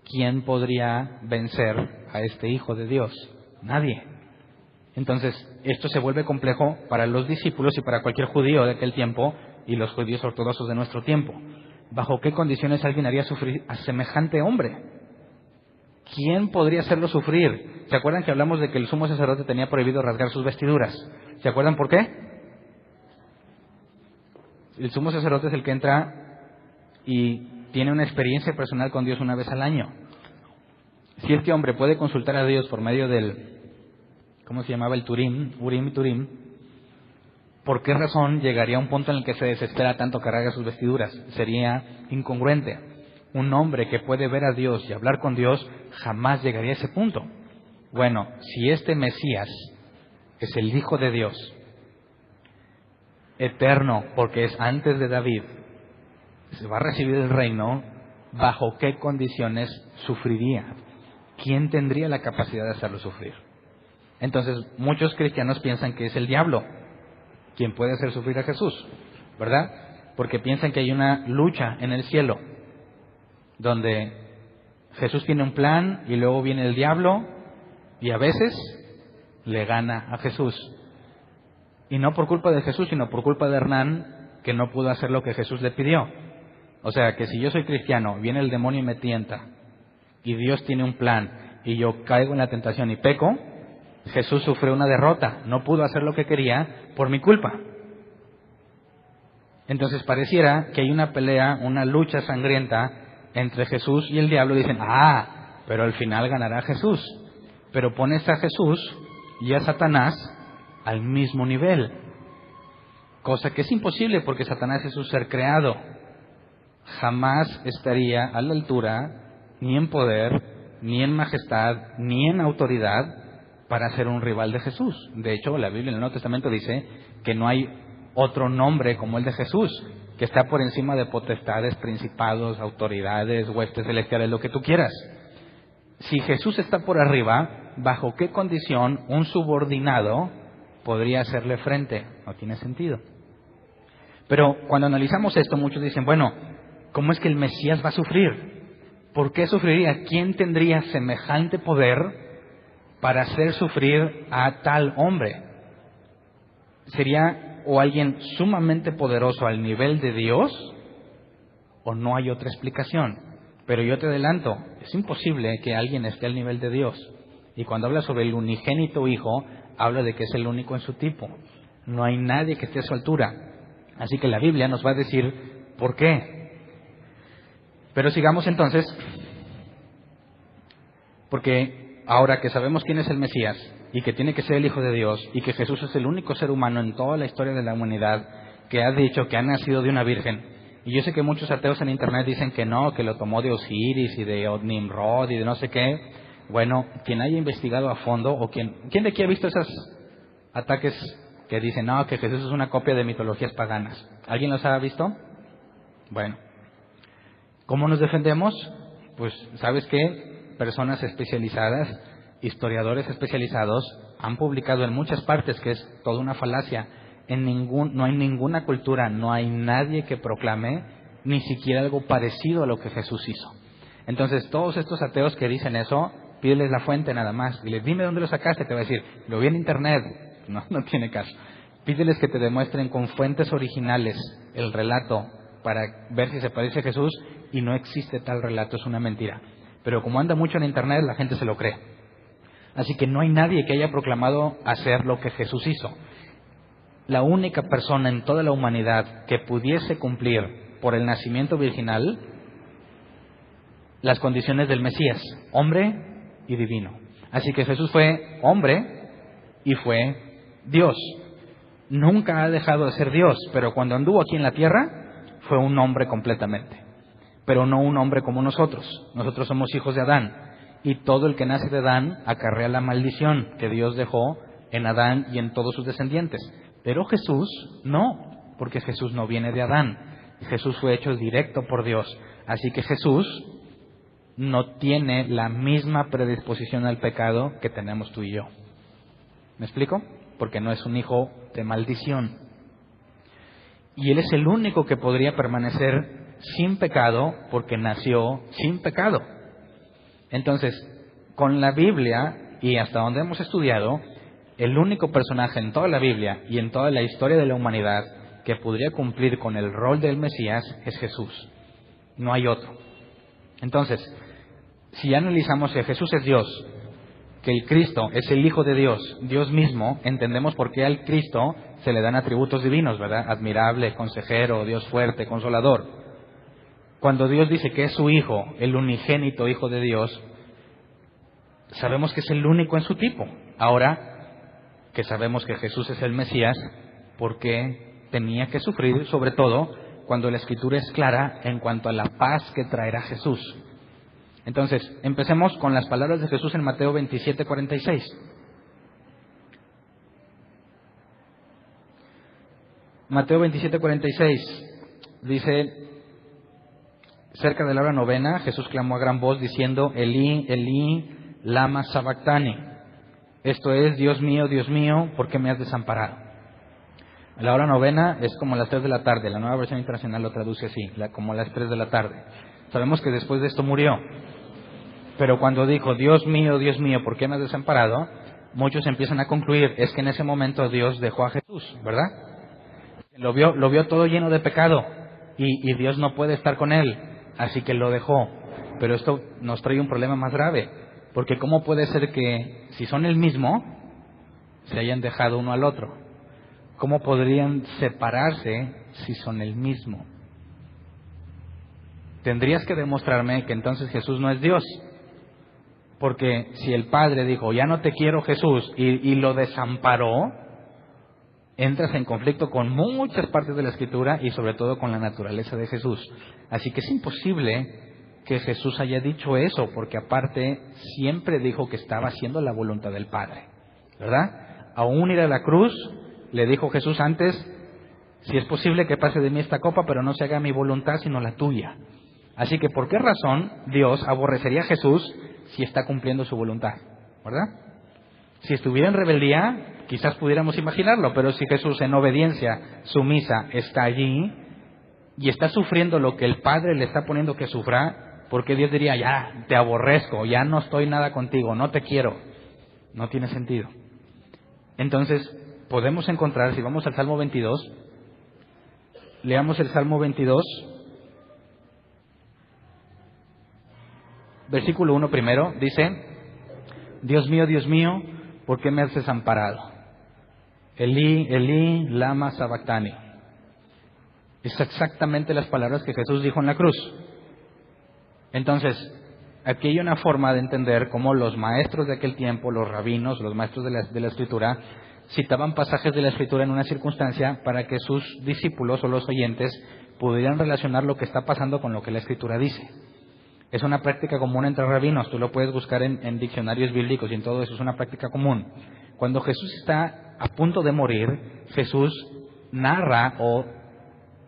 ¿Quién podría vencer a este Hijo de Dios? Nadie. Entonces, esto se vuelve complejo para los discípulos y para cualquier judío de aquel tiempo y los judíos ortodoxos de nuestro tiempo. ¿Bajo qué condiciones alguien haría sufrir a semejante hombre? ¿Quién podría hacerlo sufrir? ¿Se acuerdan que hablamos de que el sumo sacerdote tenía prohibido rasgar sus vestiduras? ¿Se acuerdan por qué? El sumo sacerdote es el que entra y tiene una experiencia personal con Dios una vez al año. Si este hombre puede consultar a Dios por medio del, ¿cómo se llamaba? El Turim, Urim y Turim, ¿por qué razón llegaría a un punto en el que se desespera tanto que rasga sus vestiduras? Sería incongruente. Un hombre que puede ver a Dios y hablar con Dios jamás llegaría a ese punto. Bueno, si este Mesías es el Hijo de Dios, eterno, porque es antes de David, se va a recibir el reino, ¿bajo qué condiciones sufriría? ¿Quién tendría la capacidad de hacerlo sufrir? Entonces, muchos cristianos piensan que es el diablo quien puede hacer sufrir a Jesús, ¿verdad? Porque piensan que hay una lucha en el cielo, donde Jesús tiene un plan y luego viene el diablo y a veces le gana a Jesús. Y no por culpa de Jesús, sino por culpa de Hernán, que no pudo hacer lo que Jesús le pidió. O sea, que si yo soy cristiano, viene el demonio y me tienta, y Dios tiene un plan, y yo caigo en la tentación y peco, Jesús sufrió una derrota, no pudo hacer lo que quería por mi culpa. Entonces pareciera que hay una pelea, una lucha sangrienta entre Jesús y el diablo. Dicen, pero al final ganará Jesús. Pero pones a Jesús y a Satanás al mismo nivel, cosa que es imposible porque Satanás es un ser creado. Jamás estaría a la altura, ni en poder, ni en majestad, ni en autoridad para ser un rival de Jesús. De hecho, la Biblia en el Nuevo Testamento dice que no hay otro nombre como el de Jesús, que está por encima de potestades, principados, autoridades, huestes celestiales, lo que tú quieras. Si Jesús está por arriba, ¿bajo qué condición un subordinado podría hacerle frente? No tiene sentido. Pero cuando analizamos esto, muchos dicen, bueno, ¿cómo es que el Mesías va a sufrir? ¿Por qué sufriría? ¿Quién tendría semejante poder para hacer sufrir a tal hombre? ¿Sería o alguien sumamente poderoso al nivel de Dios? ¿O no hay otra explicación? Pero yo te adelanto, es imposible que alguien esté al nivel de Dios. Y cuando habla sobre el unigénito Hijo, habla de que es el único en su tipo. No hay nadie que esté a su altura. Así que la Biblia nos va a decir por qué. Pero sigamos entonces, porque ahora que sabemos quién es el Mesías y que tiene que ser el Hijo de Dios y que Jesús es el único ser humano en toda la historia de la humanidad que ha dicho que ha nacido de una virgen. Y yo sé que muchos ateos en Internet dicen que no, que lo tomó de Osiris y de Nimrod y de no sé qué. Bueno, quien haya investigado a fondo, o ¿quién de aquí ha visto esos ataques que dicen, no, que Jesús es una copia de mitologías paganas? ¿Alguien los ha visto? Bueno, ¿cómo nos defendemos? Pues, ¿sabes qué? Personas especializadas, historiadores especializados, han publicado en muchas partes que es toda una falacia. No hay ninguna cultura, no hay nadie que proclame ni siquiera algo parecido a lo que Jesús hizo. Entonces, todos estos ateos que dicen eso, pídeles la fuente nada más. Diles, dime dónde lo sacaste. Te va a decir, lo vi en Internet. No tiene caso. Pídeles que te demuestren con fuentes originales el relato para ver si se parece a Jesús, y no existe tal relato, es una mentira. Pero como anda mucho en Internet, la gente se lo cree. Así que no hay nadie que haya proclamado hacer lo que Jesús hizo. La única persona en toda la humanidad que pudiese cumplir por el nacimiento virginal las condiciones del Mesías, hombre y divino. Así que Jesús fue hombre y fue Dios. Nunca ha dejado de ser Dios, pero cuando anduvo aquí en la tierra fue un hombre completamente. Pero no un hombre como nosotros. Nosotros somos hijos de Adán, y todo el que nace de Adán acarrea la maldición que Dios dejó en Adán y en todos sus descendientes. Pero Jesús no, porque Jesús no viene de Adán. Jesús fue hecho directo por Dios. Así que Jesús no tiene la misma predisposición al pecado que tenemos tú y yo. ¿Me explico? Porque no es un hijo de maldición. Y Él es el único que podría permanecer sin pecado porque nació sin pecado. Entonces, con la Biblia y hasta donde hemos estudiado, el único personaje en toda la Biblia y en toda la historia de la humanidad que podría cumplir con el rol del Mesías es Jesús. No hay otro. Entonces, si analizamos que Jesús es Dios, que el Cristo es el Hijo de Dios, Dios mismo, entendemos por qué al Cristo se le dan atributos divinos, ¿verdad? Admirable, consejero, Dios fuerte, consolador. Cuando Dios dice que es su Hijo, el unigénito Hijo de Dios, sabemos que es el único en su tipo. Ahora que sabemos que Jesús es el Mesías, ¿por qué tenía que sufrir? Sobre todo cuando la Escritura es clara en cuanto a la paz que traerá Jesús. Entonces, empecemos con las palabras de Jesús en Mateo 27:46. Mateo 27:46 dice, cerca de la hora novena, Jesús clamó a gran voz diciendo, Elí, Elí, lama sabactani. Esto es, Dios mío, ¿por qué me has desamparado? La hora novena es como las 3 de la tarde. La Nueva Versión Internacional lo traduce así, como las 3 de la tarde. Sabemos que después de esto murió. Pero cuando dijo, Dios mío, ¿por qué me has desamparado? Muchos empiezan a concluir, es que en ese momento Dios dejó a Jesús, ¿verdad? Lo vio todo lleno de pecado y Dios no puede estar con él, así que lo dejó. Pero esto nos trae un problema más grave, porque ¿cómo puede ser que, si son el mismo, se hayan dejado uno al otro? ¿Cómo podrían separarse si son el mismo? Tendrías que demostrarme que entonces Jesús no es Dios. Porque si el Padre dijo, ya no te quiero Jesús, y lo desamparó, entras en conflicto con muchas partes de la Escritura y sobre todo con la naturaleza de Jesús. Así que es imposible que Jesús haya dicho eso, porque aparte siempre dijo que estaba haciendo la voluntad del Padre, ¿verdad? Aún ir a la cruz, le dijo Jesús antes, si es posible que pase de mí esta copa, pero no se haga mi voluntad sino la tuya. Así que ¿por qué razón Dios aborrecería a Jesús si está cumpliendo su voluntad? ¿Verdad? Si estuviera en rebeldía, quizás pudiéramos imaginarlo, pero si Jesús en obediencia sumisa está allí y está sufriendo lo que el Padre le está poniendo que sufra, ¿por qué Dios diría, ya, te aborrezco, ya no estoy nada contigo, no te quiero? No tiene sentido. Entonces, podemos encontrar, si vamos al Salmo 22, leamos el Salmo 22, versículo 1 primero, dice, Dios mío, ¿por qué me has desamparado? Elí, Elí, lama sabactani. Es exactamente las palabras que Jesús dijo en la cruz. Entonces, aquí hay una forma de entender cómo los maestros de aquel tiempo, los rabinos, los maestros de la Escritura, citaban pasajes de la Escritura en una circunstancia para que sus discípulos o los oyentes pudieran relacionar lo que está pasando con lo que la Escritura dice. Es una práctica común entre rabinos, tú lo puedes buscar en diccionarios bíblicos y en todo eso, es una práctica común. Cuando Jesús está a punto de morir, Jesús narra o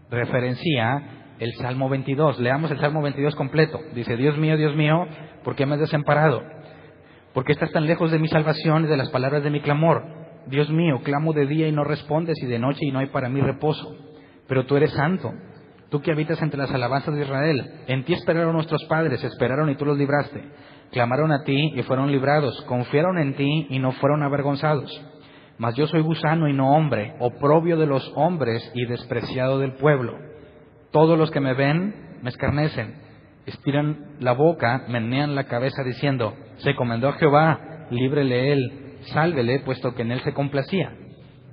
referencia el Salmo 22. Leamos el Salmo 22 completo. Dice, Dios mío, ¿por qué me has desamparado? ¿Por qué estás tan lejos de mi salvación y de las palabras de mi clamor? Dios mío, clamo de día y no respondes, y de noche y no hay para mí reposo. Pero tú eres santo. Tú que habitas entre las alabanzas de Israel, en ti esperaron nuestros padres, esperaron y tú los libraste. Clamaron a ti y fueron librados, confiaron en ti y no fueron avergonzados. Mas yo soy gusano y no hombre, oprobio de los hombres y despreciado del pueblo. Todos los que me ven me escarnecen, estiran la boca, menean la cabeza diciendo, se encomendó a Jehová, líbrele él, sálvele, puesto que en él se complacía.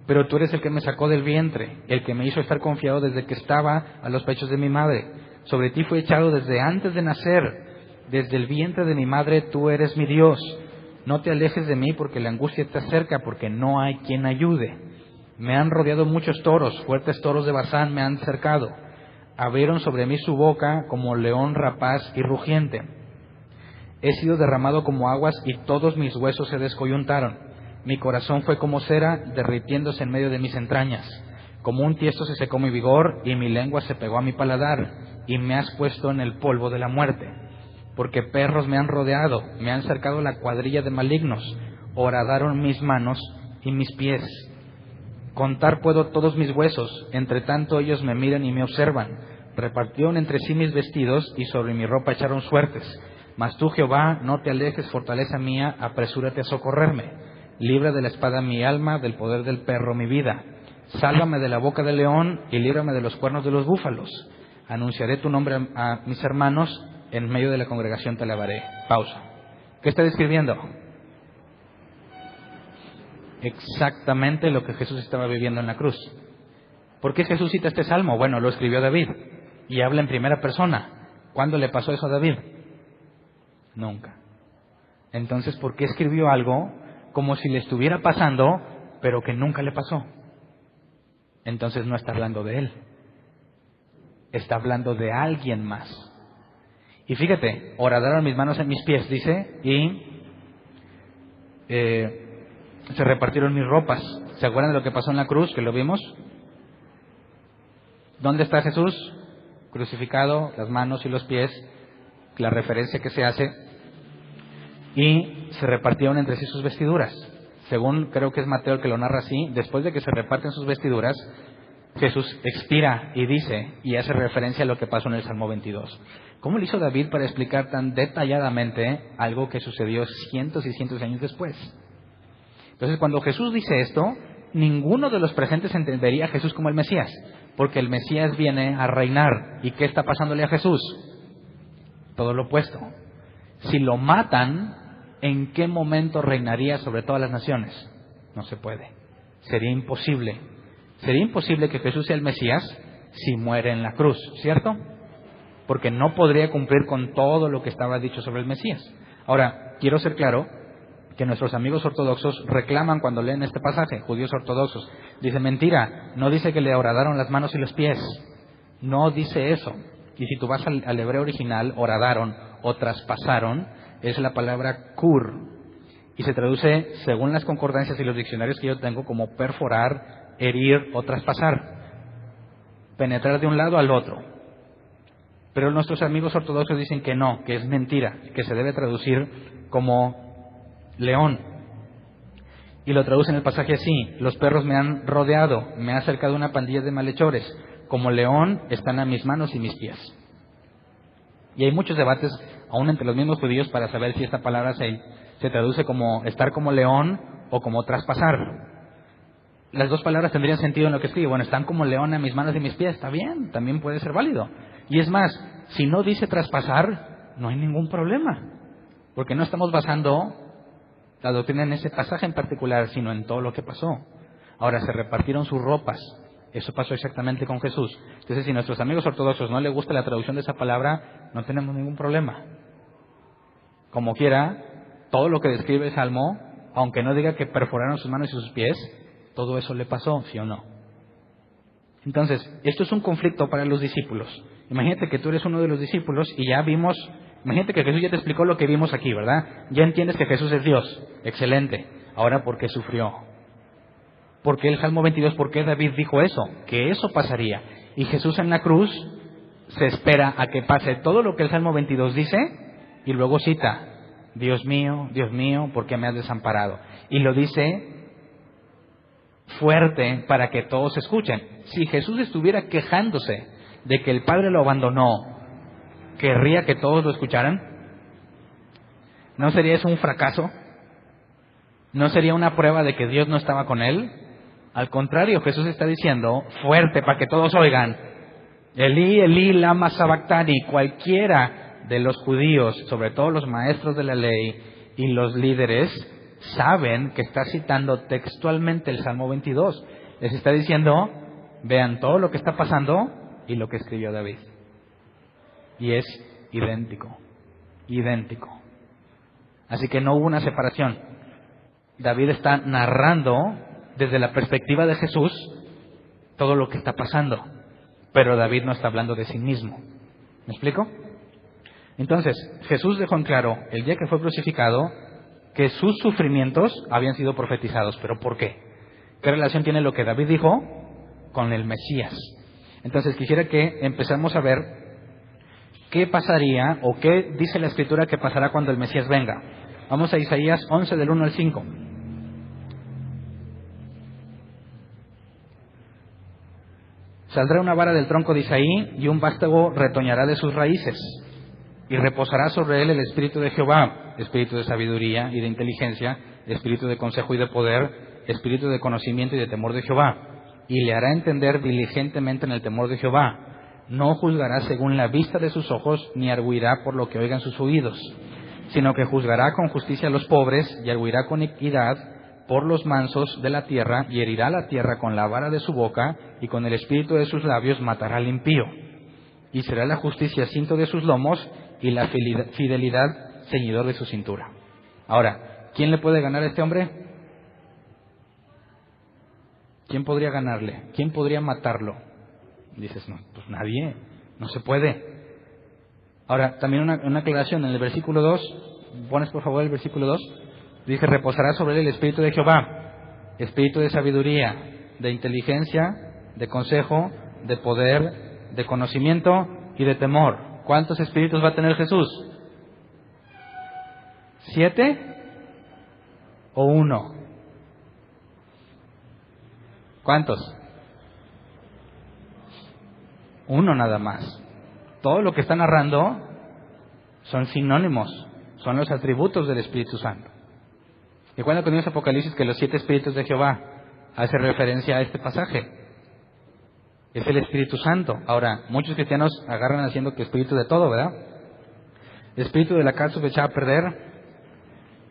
Pero tú eres el que me sacó del vientre, el que me hizo estar confiado desde que estaba a los pechos de mi madre. Sobre ti fui echado desde antes de nacer, desde el vientre de mi madre tú eres mi Dios. No te alejes de mí porque la angustia te acerca, porque no hay quien ayude. Me han rodeado muchos toros, fuertes toros de Basán me han cercado. Abrieron sobre mí su boca como león rapaz y rugiente. He sido derramado como aguas y todos mis huesos se descoyuntaron. Mi corazón fue como cera, derritiéndose en medio de mis entrañas. Como un tiesto se secó mi vigor, y mi lengua se pegó a mi paladar, y me has puesto en el polvo de la muerte. Porque perros me han rodeado, me han cercado la cuadrilla de malignos, horadaron mis manos y mis pies. Contar puedo todos mis huesos, entre tanto ellos me miran y me observan. Repartieron entre sí mis vestidos, y sobre mi ropa echaron suertes. Mas tú, Jehová, no te alejes, fortaleza mía, apresúrate a socorrerme. Libra de la espada mi alma, del poder del perro mi vida. Sálvame de la boca del león y líbrame de los cuernos de los búfalos. Anunciaré tu nombre a mis hermanos, en medio de la congregación te alabaré. Pausa. ¿Qué está describiendo? Exactamente lo que Jesús estaba viviendo en la cruz. ¿Por qué Jesús cita este salmo? Bueno, lo escribió David y habla en primera persona. ¿Cuándo le pasó eso a David? Nunca. Entonces, ¿por qué escribió algo como si le estuviera pasando, pero que nunca le pasó? Entonces no está hablando de él, está hablando de alguien más. Y fíjate, horadaron mis manos en mis pies, dice, y se repartieron mis ropas. ¿Se acuerdan de lo que pasó en la cruz, que lo vimos? ¿Dónde está Jesús? Crucificado, las manos y los pies, la referencia que se hace, y se repartieron entre sí sus vestiduras. según creo que es Mateo el que lo narra así, después de que se reparten sus vestiduras, Jesús expira y dice, y hace referencia a lo que pasó en el Salmo 22. ¿Cómo lo hizo David para explicar tan detalladamente algo que sucedió cientos y cientos de años después? Entonces, cuando Jesús dice esto, ninguno de los presentes entendería a Jesús como el Mesías, porque el Mesías viene a reinar. ¿Y qué está pasándole a Jesús? Todo lo opuesto. Si lo matan, ¿en qué momento reinaría sobre todas las naciones? No se puede. Sería imposible. Sería imposible que Jesús sea el Mesías si muere en la cruz, ¿cierto? Porque no podría cumplir con todo lo que estaba dicho sobre el Mesías. Ahora, quiero ser claro que nuestros amigos ortodoxos reclaman cuando leen este pasaje, judíos ortodoxos. Dicen, mentira, no dice que le horadaron las manos y los pies. No dice eso. Y si tú vas al hebreo original, horadaron o traspasaron, es la palabra kur. Y se traduce, según las concordancias y los diccionarios que yo tengo, como perforar, herir o traspasar, penetrar de un lado al otro. Pero nuestros amigos ortodoxos dicen que no, que es mentira, que se debe traducir como león. Y lo traducen el pasaje así: los perros me han rodeado, me ha acercado una pandilla de malhechores, como león están a mis manos y mis pies. Y hay muchos debates, aún entre los mismos judíos, para saber si esta palabra se traduce como estar como león o como traspasar. Las dos palabras tendrían sentido en lo que escribe. Bueno, están como león a mis manos y mis pies, está bien, también puede ser válido. Y es más, si no dice traspasar, no hay ningún problema, porque no estamos basando la doctrina en ese pasaje en particular, sino en todo lo que pasó. Ahora, se repartieron sus ropas. Eso pasó exactamente con Jesús. Entonces, si a nuestros amigos ortodoxos no les gusta la traducción de esa palabra, no tenemos ningún problema. Como quiera, todo lo que describe el Salmo, aunque no diga que perforaron sus manos y sus pies, todo eso le pasó, ¿sí o no? Entonces, esto es un conflicto para los discípulos. Imagínate que tú eres uno de los discípulos y ya vimos, imagínate que Jesús ya te explicó lo que vimos aquí, ¿verdad? Ya entiendes que Jesús es Dios. Excelente. Ahora, ¿por qué sufrió? ¿Por qué el Salmo 22? ¿Por qué David dijo eso? Que eso pasaría. Y Jesús en la cruz se espera a que pase todo lo que el Salmo 22 dice y luego cita, Dios mío, ¿por qué me has desamparado? Y lo dice fuerte para que todos escuchen. Si Jesús estuviera quejándose de que el Padre lo abandonó, ¿querría que todos lo escucharan? ¿No sería eso un fracaso? ¿No sería una prueba de que Dios no estaba con él? Al contrario, Jesús está diciendo fuerte para que todos oigan, Elí, Elí, lama sabactani. Cualquiera de los judíos, sobre todo los maestros de la ley y los líderes, saben que está citando textualmente el Salmo 22. Les está diciendo, vean todo lo que está pasando y lo que escribió David. Y es idéntico, idéntico. Así que no hubo una separación. David está narrando desde la perspectiva de Jesús todo lo que está pasando, pero David no está hablando de sí mismo. ¿Me explico? Entonces, Jesús dejó en claro el día que fue crucificado que sus sufrimientos habían sido profetizados. ¿Pero por qué? ¿Qué relación tiene lo que David dijo con el Mesías? Entonces quisiera que empezamos a ver qué pasaría o qué dice la Escritura que pasará cuando el Mesías venga. Vamos a Isaías 11 del 1 al 5. Saldrá una vara del tronco de Isaí y un vástago retoñará de sus raíces. Y reposará sobre él el espíritu de Jehová, espíritu de sabiduría y de inteligencia, espíritu de consejo y de poder, espíritu de conocimiento y de temor de Jehová. Y le hará entender diligentemente en el temor de Jehová. No juzgará según la vista de sus ojos, ni arguirá por lo que oigan sus oídos, sino que juzgará con justicia a los pobres y arguirá con equidad por los mansos de la tierra, y herirá la tierra con la vara de su boca, y con el espíritu de sus labios matará al impío. Y será la justicia cinto de sus lomos, y la fidelidad ceñidor de su cintura. Ahora, ¿quién le puede ganar a este hombre? ¿Quién podría ganarle? ¿Quién podría matarlo? Dices, no, pues nadie, no se puede. Ahora, también una aclaración en el versículo 2, pones por favor el versículo 2, dice, reposará sobre él el espíritu de Jehová, espíritu de sabiduría, de inteligencia, de consejo, de poder, de conocimiento y de temor. ¿Cuántos espíritus va a tener Jesús? ¿7 o 1? ¿Cuántos? Uno nada más. Todo lo que está narrando son sinónimos, son los atributos del Espíritu Santo. Y cuando conocemos Apocalipsis que los 7 espíritus de Jehová hace referencia a este pasaje, es el Espíritu Santo. Ahora, muchos cristianos agarran haciendo que espíritu de todo, ¿verdad? El espíritu de la casa echada a perder,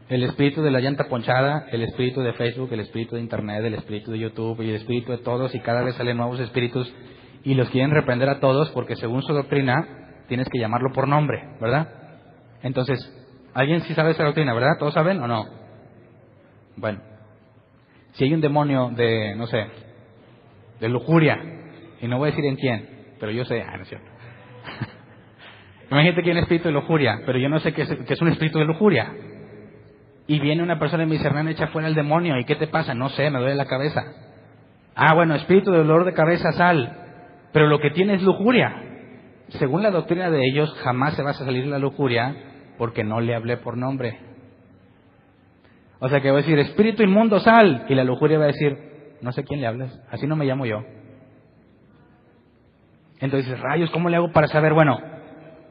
el espíritu de la llanta ponchada, el espíritu de Facebook, el espíritu de Internet, el espíritu de YouTube y el espíritu de todos, y cada vez salen nuevos espíritus y los quieren reprender a todos porque según su doctrina tienes que llamarlo por nombre, ¿verdad? Entonces, ¿alguien sí sabe esa doctrina, verdad? ¿Todos saben o no? Bueno, si hay un demonio de, no sé, de lujuria, y no voy a decir en quién, pero yo sé, no es cierto. Imagínate que hay un espíritu de lujuria, pero yo no sé qué es un espíritu de lujuria. Y viene una persona y me dice, Hernán, echa fuera el demonio, ¿y qué te pasa? No sé, me duele la cabeza. Ah, bueno, espíritu de dolor de cabeza, sal. Pero lo que tiene es lujuria. Según la doctrina de ellos, jamás se va a salir la lujuria porque no le hablé por nombre. O sea que va a decir, espíritu inmundo, sal. Y la lujuria va a decir, no sé quién le hablas, así no me llamo yo. Entonces, rayos, ¿cómo le hago para saber? Bueno,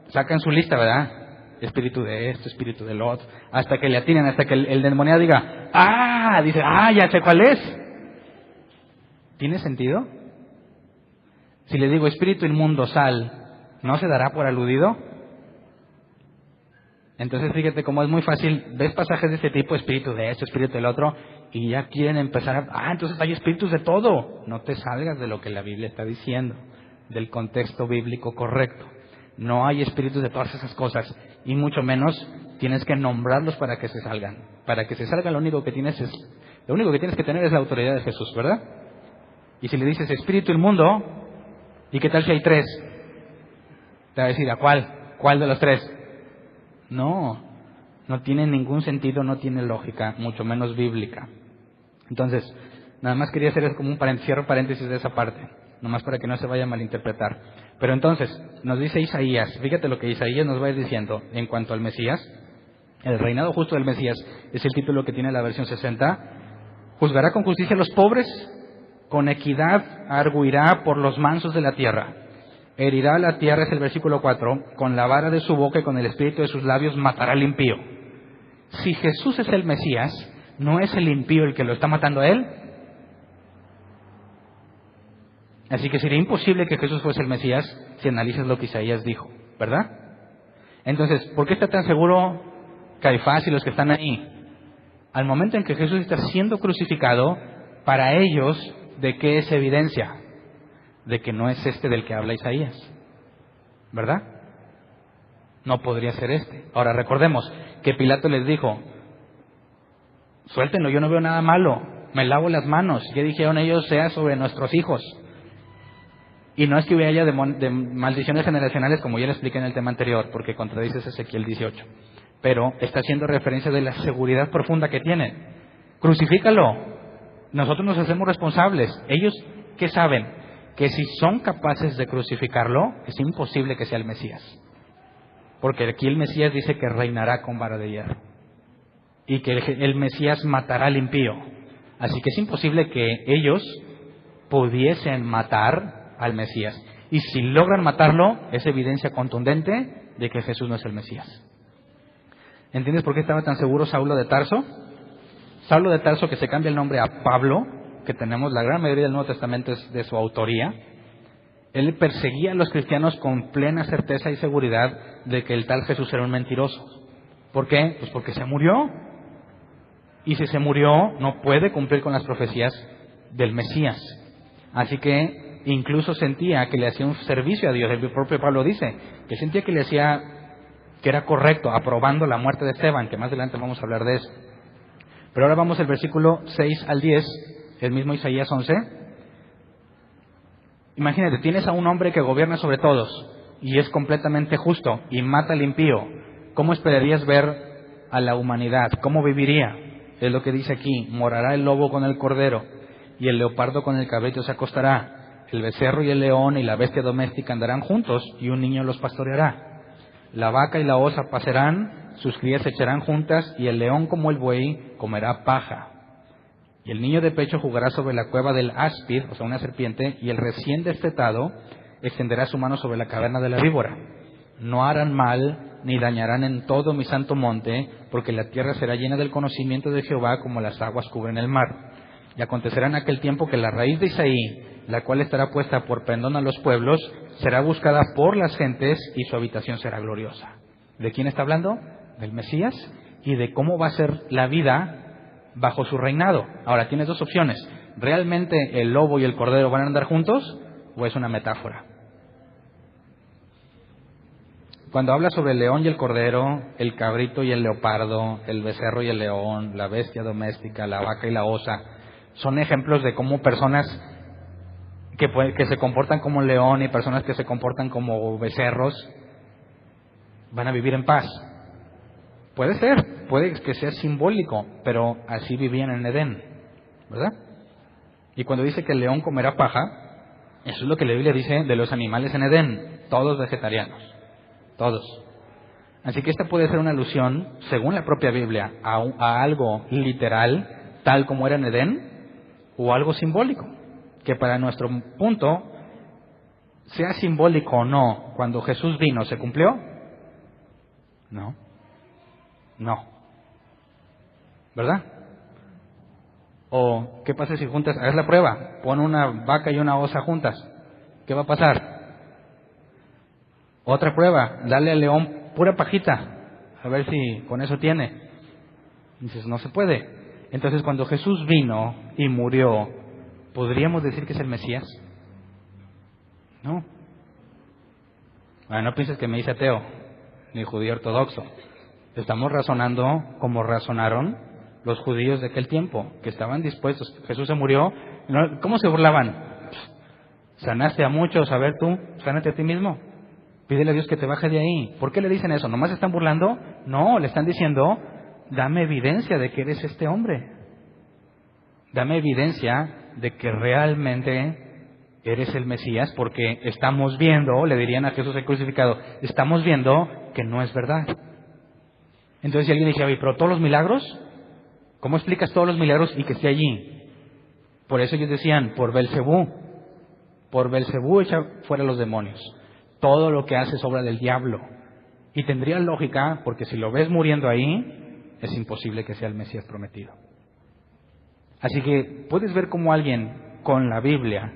sacan su lista, ¿verdad? Espíritu de esto, espíritu del otro. Hasta que le atinen, hasta que el endemoniado diga, dice, ya sé cuál es. ¿Tiene sentido? Si le digo espíritu inmundo, sal, ¿no se dará por aludido? Entonces fíjate cómo es muy fácil, ves pasajes de este tipo, espíritu de esto, espíritu del otro, y ya quieren empezar entonces hay espíritus de todo. No te salgas de lo que la Biblia está diciendo, del contexto bíblico correcto. No hay espíritus de todas esas cosas, y mucho menos tienes que nombrarlos para que se salgan. Para que se salgan lo único que tienes que tener es la autoridad de Jesús, ¿verdad? Y si le dices espíritu inmundo, ¿y qué tal si hay 3? Te va a decir, ¿a cuál? ¿Cuál de los 3? No tiene ningún sentido, no tiene lógica, mucho menos bíblica. Entonces, nada más quería hacer como un cierro paréntesis de esa parte, nomás para que no se vaya a malinterpretar. Pero entonces, nos dice Isaías, fíjate lo que Isaías nos va a ir diciendo en cuanto al Mesías. El reinado justo del Mesías es el título que tiene la versión 60. Juzgará con justicia a los pobres, con equidad arguirá por los mansos de la tierra. Herirá la tierra, es el versículo 4, con la vara de su boca y con el espíritu de sus labios matará al impío. Si Jesús es el Mesías, ¿no es el impío el que lo está matando a él? Así que sería imposible que Jesús fuese el Mesías si analizas lo que Isaías dijo, ¿verdad? Entonces, ¿por qué está tan seguro Caifás y los que están ahí? Al momento en que Jesús está siendo crucificado, para ellos, ¿de qué es evidencia? De que no es este del que habla Isaías, ¿verdad? No podría ser este. Ahora recordemos que Pilato les dijo, suéltenlo, yo no veo nada malo, me lavo las manos. Ya dijeron ellos, sea sobre nuestros hijos. Y no es que haya de maldiciones generacionales, como ya le expliqué en el tema anterior, porque contradices Ezequiel 18. Pero está haciendo referencia de la seguridad profunda que tienen. Crucifícalo. Nosotros nos hacemos responsables. Ellos, ¿qué saben? Que si son capaces de crucificarlo, es imposible que sea el Mesías. Porque aquí el Mesías dice que reinará con vara de hierro. Y que el Mesías matará al impío. Así que es imposible que ellos pudiesen matar al Mesías. Y si logran matarlo, es evidencia contundente de que Jesús no es el Mesías. ¿Entiendes por qué estaba tan seguro Saulo de Tarso? Saulo de Tarso, que se cambia el nombre a Pablo, que tenemos la gran mayoría del Nuevo Testamento es de su autoría. Él perseguía a los cristianos con plena certeza y seguridad de que el tal Jesús era un mentiroso. ¿Por qué? Pues porque se murió. Y si se murió, no puede cumplir con las profecías del Mesías. Así que incluso sentía que le hacía un servicio a Dios. El propio Pablo dice que sentía que le hacía, que era correcto, aprobando la muerte de Esteban, que más adelante vamos a hablar de eso. Pero ahora vamos al versículo 6 al 10, el mismo Isaías 11. Imagínate, tienes a un hombre que gobierna sobre todos y es completamente justo y mata al impío. ¿Cómo esperarías ver a la humanidad? ¿Cómo viviría? Es lo que dice aquí: morará el lobo con el cordero y el leopardo con el cabrito se acostará. El becerro y el león y la bestia doméstica andarán juntos y un niño los pastoreará. La vaca y la osa pasarán, sus crías se echarán juntas y el león como el buey comerá paja. Y el niño de pecho jugará sobre la cueva del áspid, o sea, una serpiente, y el recién destetado extenderá su mano sobre la caverna de la víbora. No harán mal, ni dañarán en todo mi santo monte, porque la tierra será llena del conocimiento de Jehová como las aguas cubren el mar. Y acontecerá en aquel tiempo que la raíz de Isaí, la cual estará puesta por pendón a los pueblos, será buscada por las gentes y su habitación será gloriosa. ¿De quién está hablando? Del Mesías y de cómo va a ser la vida bajo su reinado. Ahora, tienes dos opciones. ¿Realmente el lobo y el cordero van a andar juntos o es una metáfora? Cuando habla sobre el león y el cordero, el cabrito y el leopardo, el becerro y el león, la bestia doméstica, la vaca y la osa, son ejemplos de cómo personas que se comportan como león y personas que se comportan como becerros van a vivir en paz. Puede ser, puede que sea simbólico, pero así vivían en Edén, ¿verdad? Y cuando dice que el león comerá paja, eso es lo que la Biblia dice de los animales en Edén, todos vegetarianos, todos. Así que esta puede ser una alusión, según la propia Biblia, a algo literal, tal como era en Edén, o algo simbólico, que para nuestro punto, sea simbólico o no, cuando Jesús vino, ¿se cumplió? No. No. ¿Verdad? O, ¿qué pasa si juntas? Haz la prueba. Pon una vaca y una osa juntas. ¿Qué va a pasar? Otra prueba. Dale al león pura pajita. A ver si con eso tiene. Dices, no se puede. Entonces, cuando Jesús vino y murió, ¿podríamos decir que es el Mesías? No. Bueno, no pienses que me hice ateo, ni judío ortodoxo. Estamos razonando como razonaron los judíos de aquel tiempo, que estaban dispuestos. Jesús se murió. ¿Cómo se burlaban? Sanaste a muchos, a ver tú, sánate a ti mismo. Pídele a Dios que te baje de ahí. ¿Por qué le dicen eso? ¿Nomás se están burlando? No, le están diciendo, dame evidencia de que eres este hombre. Dame evidencia de que realmente eres el Mesías, porque estamos viendo, le dirían a Jesús el crucificado, estamos viendo que no es verdad. Entonces si alguien dice, oye, pero todos los milagros, ¿cómo explicas todos los milagros y que esté allí? Por eso ellos decían, por Belcebú echa fuera los demonios. Todo lo que hace es obra del diablo. Y tendría lógica, porque si lo ves muriendo ahí, es imposible que sea el Mesías prometido. Así que puedes ver cómo alguien con la Biblia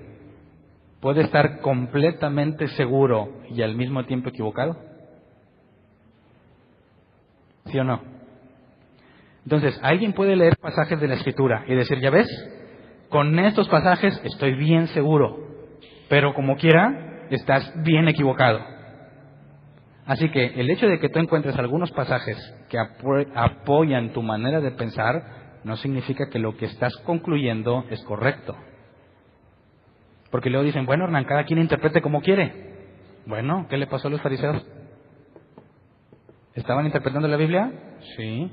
puede estar completamente seguro y al mismo tiempo equivocado. ¿Sí o no? Entonces, alguien puede leer pasajes de la Escritura y decir, ya ves, con estos pasajes estoy bien seguro, pero como quiera, estás bien equivocado. Así que el hecho de que tú encuentres algunos pasajes que apoyan tu manera de pensar, no significa que lo que estás concluyendo es correcto. Porque luego dicen, bueno, Hernán, cada quien interprete como quiere. Bueno, ¿qué le pasó a los fariseos? ¿Estaban interpretando la Biblia? Sí.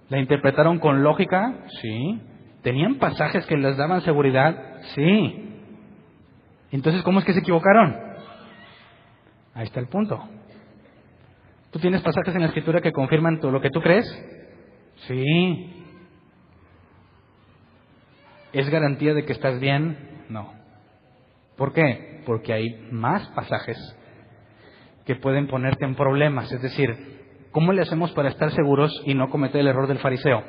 ¿La interpretaron con lógica? Sí. ¿Tenían pasajes que les daban seguridad? Sí. Entonces, ¿cómo es que se equivocaron? Ahí está el punto. ¿Tú tienes pasajes en la Escritura que confirman lo que tú crees? Sí. ¿Es garantía de que estás bien? No. ¿Por qué? Porque hay más pasajes que pueden ponerte en problemas. Es decir, ¿cómo le hacemos para estar seguros y no cometer el error del fariseo?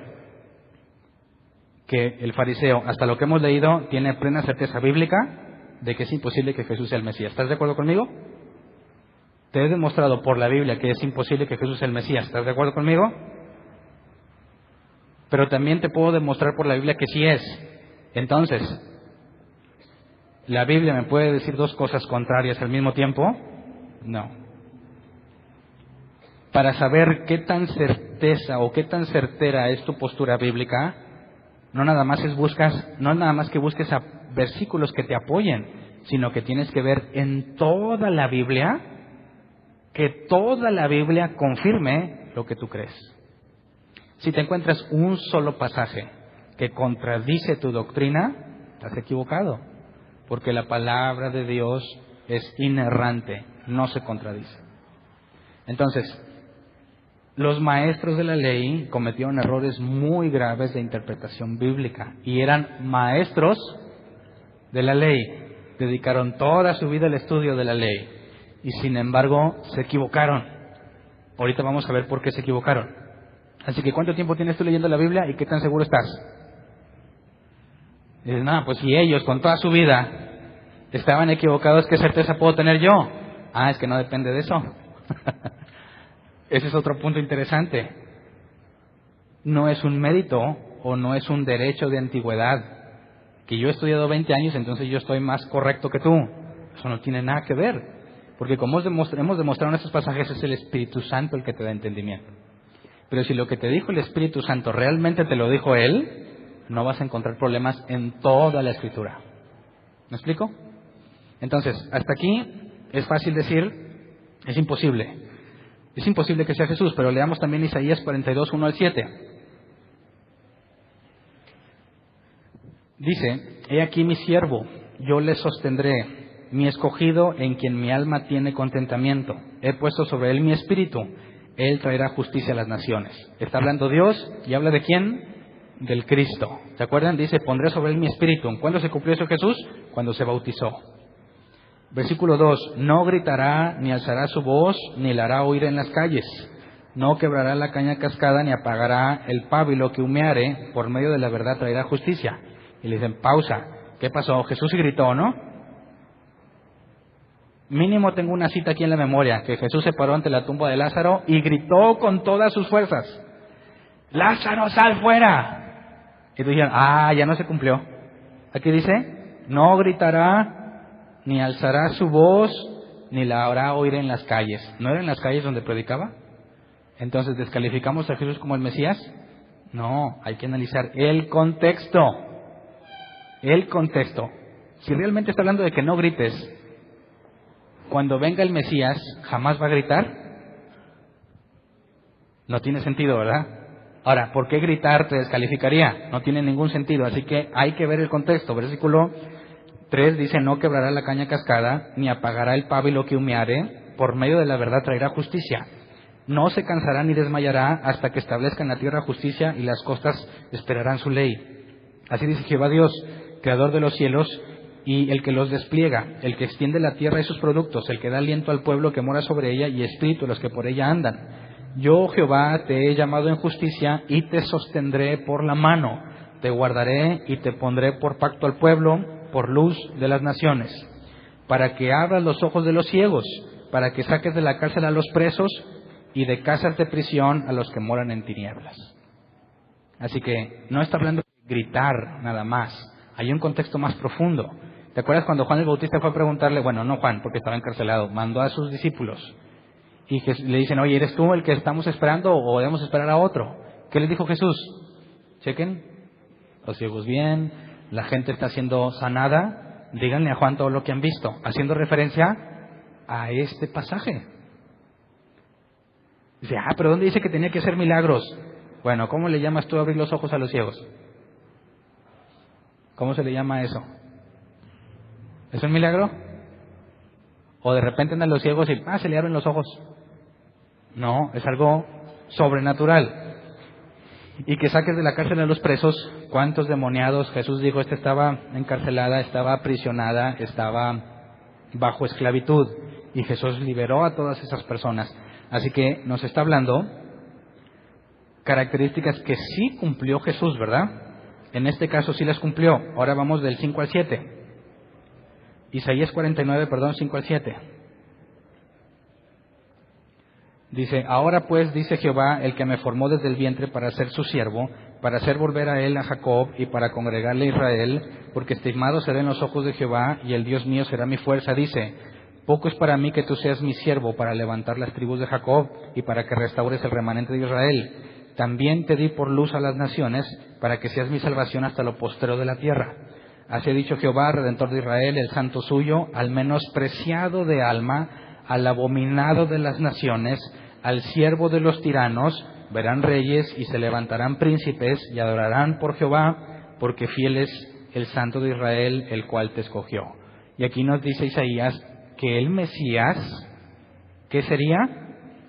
Que el fariseo, hasta lo que hemos leído, tiene plena certeza bíblica de que es imposible que Jesús sea el Mesías. ¿Estás de acuerdo conmigo? Te he demostrado por la Biblia que es imposible que Jesús sea el Mesías. ¿Estás de acuerdo conmigo? Pero también te puedo demostrar por la Biblia que sí es. Entonces, ¿la Biblia me puede decir dos cosas contrarias al mismo tiempo? No. Para saber qué tan certeza o qué tan certera es tu postura bíblica, no nada más que busques a versículos que te apoyen, sino que tienes que ver en toda la Biblia, que toda la Biblia confirme lo que tú crees. Si te encuentras un solo pasaje que contradice tu doctrina, estás equivocado, porque la palabra de Dios es inerrante, no se contradice. Entonces, Los maestros de la ley cometieron errores muy graves de interpretación bíblica y eran maestros de la ley. Dedicaron toda su vida al estudio de la ley y sin embargo se equivocaron. Ahorita vamos a ver por qué se equivocaron. Así que ¿cuánto tiempo tienes tú leyendo la Biblia y qué tan seguro estás? Dices, no, pues si ellos con toda su vida estaban equivocados, ¿qué certeza puedo tener yo? Ah, es que no depende de eso. Ese es otro punto interesante. No es un mérito o no es un derecho de antigüedad. Que yo he estudiado 20 años, entonces yo estoy más correcto que tú. Eso no tiene nada que ver. Porque como hemos demostrado en estos pasajes, es el Espíritu Santo el que te da entendimiento. Pero si lo que te dijo el Espíritu Santo realmente te lo dijo Él, no vas a encontrar problemas en toda la Escritura. ¿Me explico? Entonces, hasta aquí es fácil decir, es imposible. Es imposible que sea Jesús, pero leamos también Isaías 42, 1 al 7. Dice, he aquí mi siervo, yo le sostendré, mi escogido en quien mi alma tiene contentamiento. He puesto sobre él mi espíritu, él traerá justicia a las naciones. Está hablando Dios y habla de quién? Del Cristo. ¿Se acuerdan? Dice, pondré sobre él mi espíritu. ¿Cuándo se cumplió eso Jesús? Cuando se bautizó. Versículo 2, no gritará, ni alzará su voz, ni la hará oír en las calles. No quebrará la caña cascada, ni apagará el pábilo que humeare, por medio de la verdad traerá justicia. Y le dicen, pausa, ¿qué pasó? Jesús gritó, ¿no? Mínimo tengo una cita aquí en la memoria, que Jesús se paró ante la tumba de Lázaro y gritó con todas sus fuerzas, ¡Lázaro, sal fuera! Y dijeron, ya no se cumplió. Aquí dice, no gritará, ni alzará su voz, ni la hará oír en las calles. ¿No era en las calles donde predicaba? Entonces, ¿descalificamos a Jesús como el Mesías? No, hay que analizar el contexto. El contexto. Si realmente está hablando de que no grites, cuando venga el Mesías, ¿jamás va a gritar? No tiene sentido, ¿verdad? Ahora, ¿por qué gritar te descalificaría? No tiene ningún sentido, así que hay que ver el contexto. Versículo 3 dice, no quebrará la caña cascada, ni apagará el pábilo que humeare, por medio de la verdad traerá justicia. No se cansará ni desmayará hasta que establezca en la tierra justicia y las costas esperarán su ley. Así dice Jehová Dios, creador de los cielos y el que los despliega, el que extiende la tierra y sus productos, el que da aliento al pueblo que mora sobre ella y espíritu a los que por ella andan. Yo, Jehová, te he llamado en justicia y te sostendré por la mano, te guardaré y te pondré por pacto al pueblo, por luz de las naciones, para que abras los ojos de los ciegos, para que saques de la cárcel a los presos y de casas de prisión a los que moran en tinieblas. Así que no está hablando de gritar nada más, hay un contexto más profundo. ¿Te acuerdas cuando Juan el Bautista fue a preguntarle, bueno, no Juan, porque estaba encarcelado, mandó a sus discípulos y le dicen, oye, ¿eres tú el que estamos esperando o debemos esperar a otro? ¿Qué les dijo Jesús? Chequen, los ciegos bien, la gente está siendo sanada, díganle a Juan todo lo que han visto, haciendo referencia a este pasaje. Dice, pero ¿dónde dice que tenía que hacer milagros? Bueno, ¿cómo le llamas tú a abrir los ojos a los ciegos? ¿Cómo se le llama eso? ¿Es un milagro? ¿O de repente andan los ciegos y se le abren los ojos? No, es algo sobrenatural. Y que saques de la cárcel a los presos. ¿Cuántos demoniados? Jesús dijo, esta estaba encarcelada, estaba aprisionada, estaba bajo esclavitud. Y Jesús liberó a todas esas personas. Así que nos está hablando características que sí cumplió Jesús, ¿verdad? En este caso sí las cumplió. Ahora vamos del 5 al 7. Isaías 49, 5 al 7. Dice, ahora pues, dice Jehová, el que me formó desde el vientre para ser su siervo, para hacer volver a él a Jacob y para congregarle a Israel, porque estimado seré en los ojos de Jehová y el Dios mío será mi fuerza. Dice, poco es para mí que tú seas mi siervo para levantar las tribus de Jacob y para que restaures el remanente de Israel. También te di por luz a las naciones para que seas mi salvación hasta lo postrero de la tierra. Así ha dicho Jehová, Redentor de Israel, el santo suyo, al menospreciado de alma, al abominado de las naciones, al siervo de los tiranos, verán reyes y se levantarán príncipes y adorarán por Jehová, porque fiel es el santo de Israel, el cual te escogió. Y aquí nos dice Isaías que el Mesías, ¿qué sería?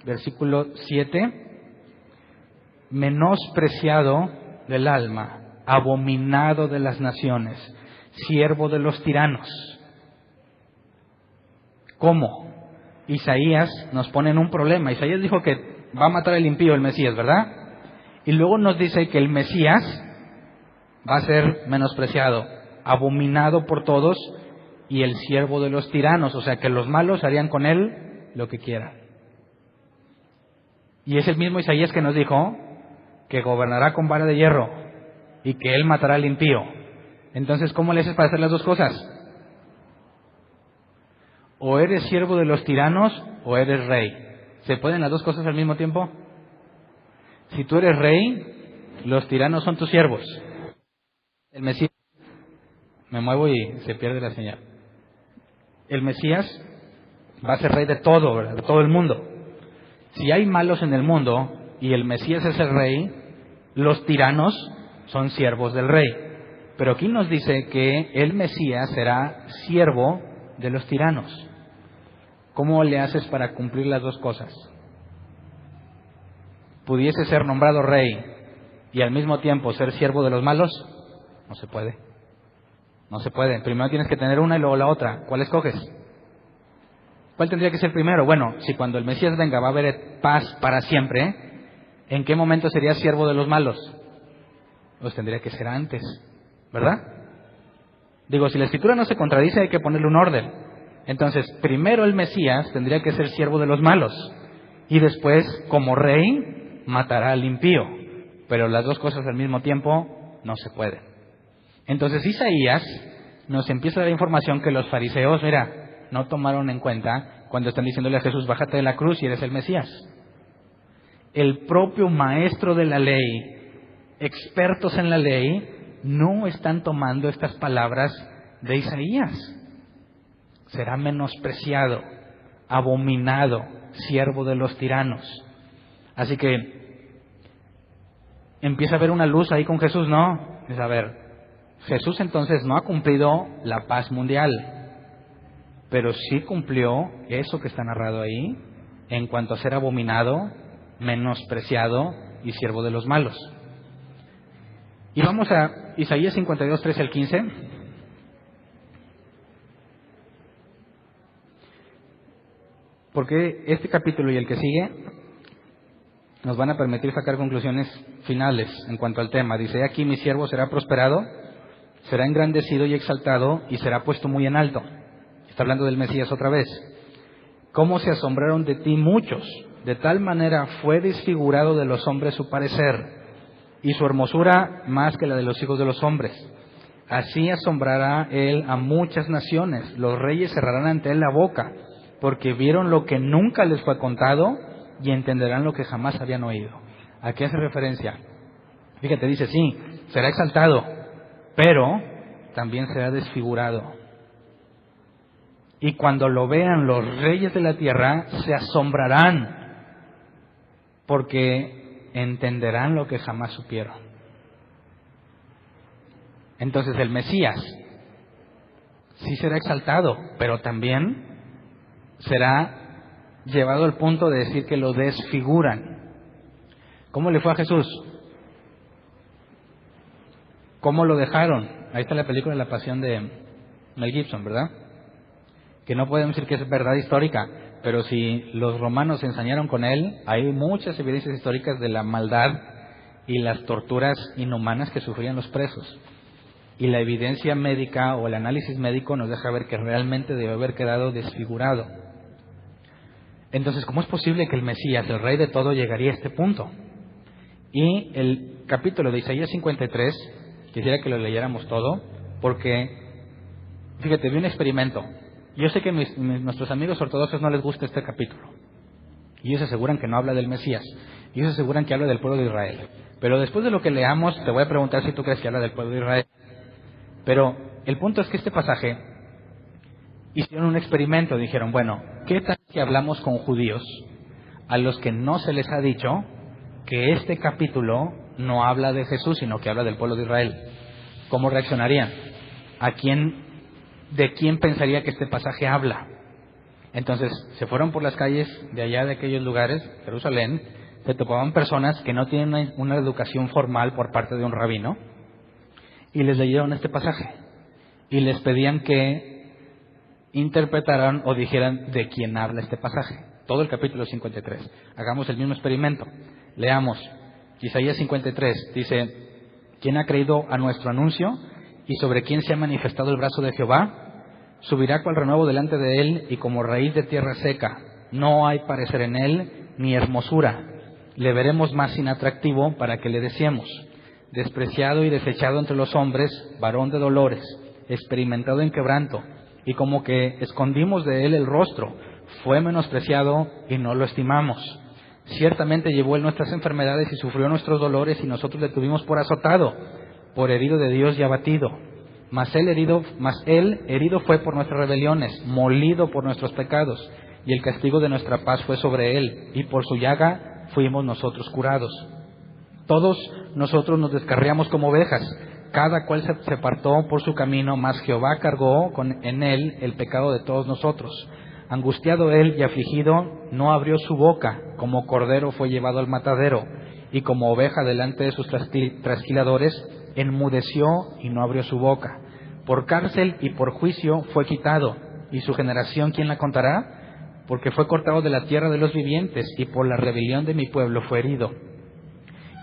Versículo 7, menospreciado del alma, abominado de las naciones, siervo de los tiranos. ¿Cómo? Isaías nos pone en un problema. Isaías dijo que va a matar al impío el Mesías, ¿verdad? Y luego nos dice que el Mesías va a ser menospreciado, abominado por todos, y el siervo de los tiranos, o sea que los malos harían con él lo que quieran. Y es el mismo Isaías que nos dijo que gobernará con vara de hierro y que él matará al impío. Entonces, ¿cómo le haces para hacer las dos cosas? O eres siervo de los tiranos o eres rey. ¿Se pueden las dos cosas al mismo tiempo? Si tú eres rey, los tiranos son tus siervos. El Mesías, me muevo y se pierde la señal. El Mesías va a ser rey de todo, ¿verdad? De todo el mundo. Si hay malos en el mundo y el Mesías es el rey, los tiranos son siervos del rey. Pero aquí nos dice que el Mesías será siervo de los tiranos. ¿Cómo le haces para cumplir las dos cosas? ¿Pudiese ser nombrado rey y al mismo tiempo ser siervo de los malos? No se puede. No se puede. Primero tienes que tener una y luego la otra. ¿Cuál escoges? ¿Cuál tendría que ser primero? Bueno, si cuando el Mesías venga va a haber paz para siempre, ¿en qué momento sería siervo de los malos? Pues tendría que ser antes, ¿verdad? Digo, si la Escritura no se contradice, hay que ponerle un orden. Entonces, primero el Mesías tendría que ser siervo de los malos y después, como rey, matará al impío. Pero las dos cosas al mismo tiempo no se pueden. Entonces Isaías nos empieza a dar información que los fariseos, mira, no tomaron en cuenta cuando están diciéndole a Jesús, bájate de la cruz y eres el Mesías. El propio maestro de la ley, expertos en la ley, no están tomando estas palabras de Isaías. Será menospreciado, abominado, siervo de los tiranos. Así que empieza a haber una luz ahí con Jesús, ¿no? Es a ver, Jesús entonces no ha cumplido la paz mundial, pero sí cumplió eso que está narrado ahí en cuanto a ser abominado, menospreciado y siervo de los malos. Y vamos a Isaías 52, 13 al 15. Porque este capítulo y el que sigue nos van a permitir sacar conclusiones finales en cuanto al tema. Dice, aquí mi siervo será prosperado, será engrandecido y exaltado y será puesto muy en alto. Está hablando del Mesías otra vez. ¿Cómo se asombraron de ti muchos? De tal manera fue desfigurado de los hombres su parecer, y su hermosura más que la de los hijos de los hombres. Así asombrará él a muchas naciones. Los reyes cerrarán ante él la boca, porque vieron lo que nunca les fue contado y entenderán lo que jamás habían oído. ¿A qué hace referencia? Fíjate, dice, sí, será exaltado, pero también será desfigurado. Y cuando lo vean los reyes de la tierra, se asombrarán, porque entenderán lo que jamás supieron. Entonces el Mesías sí será exaltado, pero también será llevado al punto de decir que lo desfiguran. ¿Cómo le fue a Jesús? ¿Cómo lo dejaron? Ahí está la película de La Pasión de Mel Gibson, ¿verdad? Que no podemos decir que es verdad histórica, pero si los romanos se ensañaron con él, hay muchas evidencias históricas de la maldad y las torturas inhumanas que sufrían los presos. Y la evidencia médica o el análisis médico nos deja ver que realmente debe haber quedado desfigurado. Entonces, ¿cómo es posible que el Mesías, el Rey de todo, llegaría a este punto? Y el capítulo de Isaías 53, quisiera que lo leyéramos todo, porque, fíjate, vi un experimento. Yo sé que nuestros amigos ortodoxos no les gusta este capítulo. Y ellos aseguran que no habla del Mesías. Y ellos aseguran que habla del pueblo de Israel. Pero después de lo que leamos, te voy a preguntar si tú crees que habla del pueblo de Israel. Pero el punto es que este pasaje hicieron un experimento. Dijeron, bueno, ¿qué tal si hablamos con judíos a los que no se les ha dicho que este capítulo no habla de Jesús, sino que habla del pueblo de Israel? ¿Cómo reaccionarían? ¿De quién pensaría que este pasaje habla? Entonces se fueron por las calles de allá de aquellos lugares, Jerusalén, se topaban personas que no tienen una educación formal por parte de un rabino y les leyeron este pasaje y les pedían que interpretaran o dijeran de quién habla este pasaje. Todo el capítulo 53. Hagamos el mismo experimento. Leamos. Isaías 53 dice: ¿quién ha creído a nuestro anuncio? ¿Y sobre quién se ha manifestado el brazo de Jehová? Subirá cual renuevo delante de él y como raíz de tierra seca. No hay parecer en él ni hermosura. Le veremos más inatractivo para que le deseemos. Despreciado y desechado entre los hombres, varón de dolores, experimentado en quebranto, y como que escondimos de él el rostro. Fue menospreciado y no lo estimamos. Ciertamente llevó él nuestras enfermedades y sufrió nuestros dolores, y nosotros le tuvimos por azotado, por herido de Dios y abatido. Mas él herido fue por nuestras rebeliones, molido por nuestros pecados, y el castigo de nuestra paz fue sobre él, y por su llaga fuimos nosotros curados. Todos nosotros nos descarriamos como ovejas, cada cual se apartó por su camino, mas Jehová cargó en él el pecado de todos nosotros. Angustiado él y afligido, no abrió su boca, como cordero fue llevado al matadero, y como oveja delante de sus trasquiladores, enmudeció y no abrió su boca. Por cárcel y por juicio fue quitado, y su generación, ¿quién la contará? Porque fue cortado de la tierra de los vivientes, y por la rebelión de mi pueblo fue herido.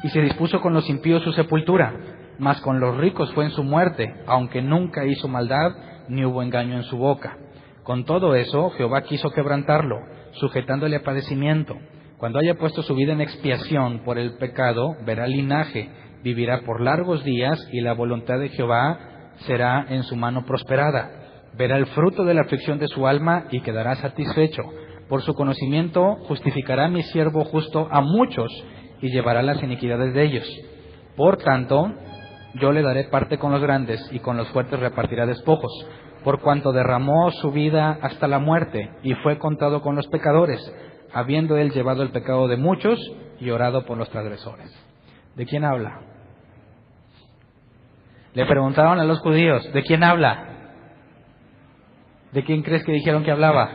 Y se dispuso con los impíos su sepultura, mas con los ricos fue en su muerte, aunque nunca hizo maldad, ni hubo engaño en su boca. Con todo eso, Jehová quiso quebrantarlo, sujetándole a padecimiento. Cuando haya puesto su vida en expiación por el pecado, verá linaje, vivirá por largos días, y la voluntad de Jehová será en su mano prosperada. Verá el fruto de la aflicción de su alma y quedará satisfecho. Por su conocimiento justificará mi siervo justo a muchos y llevará las iniquidades de ellos. Por tanto, yo le daré parte con los grandes, y con los fuertes repartirá despojos. Por cuanto derramó su vida hasta la muerte y fue contado con los pecadores, habiendo él llevado el pecado de muchos y orado por los transgresores. ¿De quién habla? Le preguntaron a los judíos: ¿de quién habla? ¿De quién crees que dijeron que hablaba?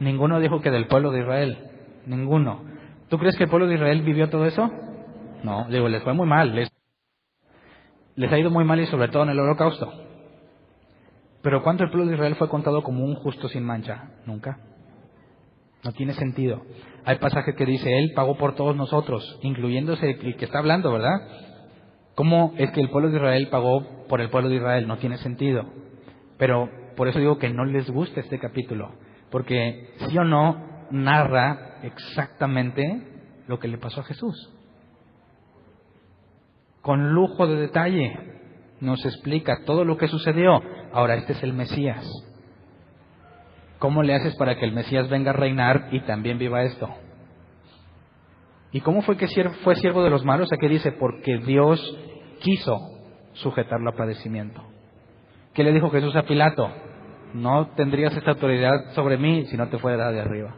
Ninguno dijo que del pueblo de Israel. Ninguno. ¿Tú crees que el pueblo de Israel vivió todo eso? No, digo, les fue muy mal. Les ha ido muy mal, y sobre todo en el Holocausto. Pero ¿cuánto el pueblo de Israel fue contado como un justo sin mancha? Nunca. No tiene sentido. Hay pasaje que dice: Él pagó por todos nosotros, incluyéndose el que está hablando, ¿verdad? ¿Cómo es que el pueblo de Israel pagó por el pueblo de Israel? No tiene sentido. Pero por eso digo que no les gusta este capítulo, porque sí o no narra exactamente lo que le pasó a Jesús. Con lujo de detalle nos explica todo lo que sucedió. Ahora, este es el Mesías. ¿Cómo le haces para que el Mesías venga a reinar y también viva esto? ¿Y cómo fue que fue siervo de los malos? Aquí dice: porque Dios quiso sujetarlo a padecimiento. ¿Qué le dijo Jesús a Pilato? No tendrías esta autoridad sobre mí si no te fuera de arriba.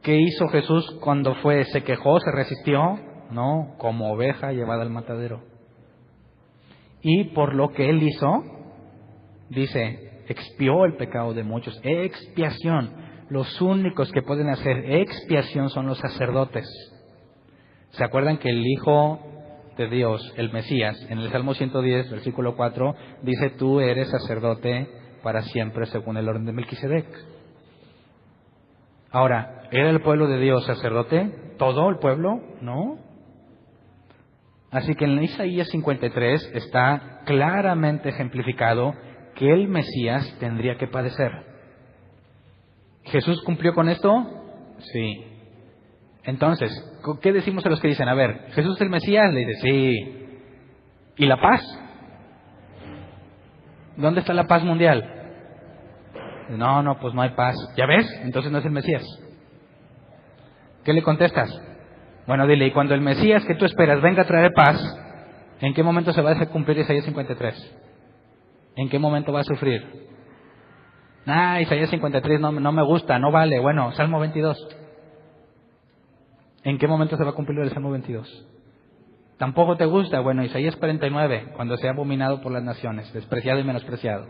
¿Qué hizo Jesús cuando se quejó, se resistió? No, como oveja llevada al matadero. Y por lo que él hizo, dice, expió el pecado de muchos. Expiación. Los únicos que pueden hacer expiación son los sacerdotes. ¿Se acuerdan que el Hijo de Dios, el Mesías, en el Salmo 110, versículo 4, dice: tú eres sacerdote para siempre según el orden de Melquisedec? Ahora, ¿era el pueblo de Dios sacerdote? ¿Todo el pueblo? No. Así que en Isaías 53 está claramente ejemplificado que el Mesías tendría que padecer. ¿Jesús cumplió con esto? Sí. Entonces, ¿qué decimos a los que dicen: a ver, ¿Jesús es el Mesías? Le dice: sí. ¿Y la paz? ¿Dónde está la paz mundial? No, pues no hay paz. ¿Ya ves? Entonces no es el Mesías. ¿Qué le contestas? Bueno, dile: y cuando el Mesías que tú esperas venga a traer paz, ¿en qué momento se va a cumplir Isaías 53? ¿En qué momento va a sufrir? Isaías 53 no me gusta, no vale. Bueno, Salmo 22. ¿En qué momento se va a cumplir el Salmo 22? ¿Tampoco te gusta? Bueno, Isaías 49, cuando sea abominado por las naciones, despreciado y menospreciado.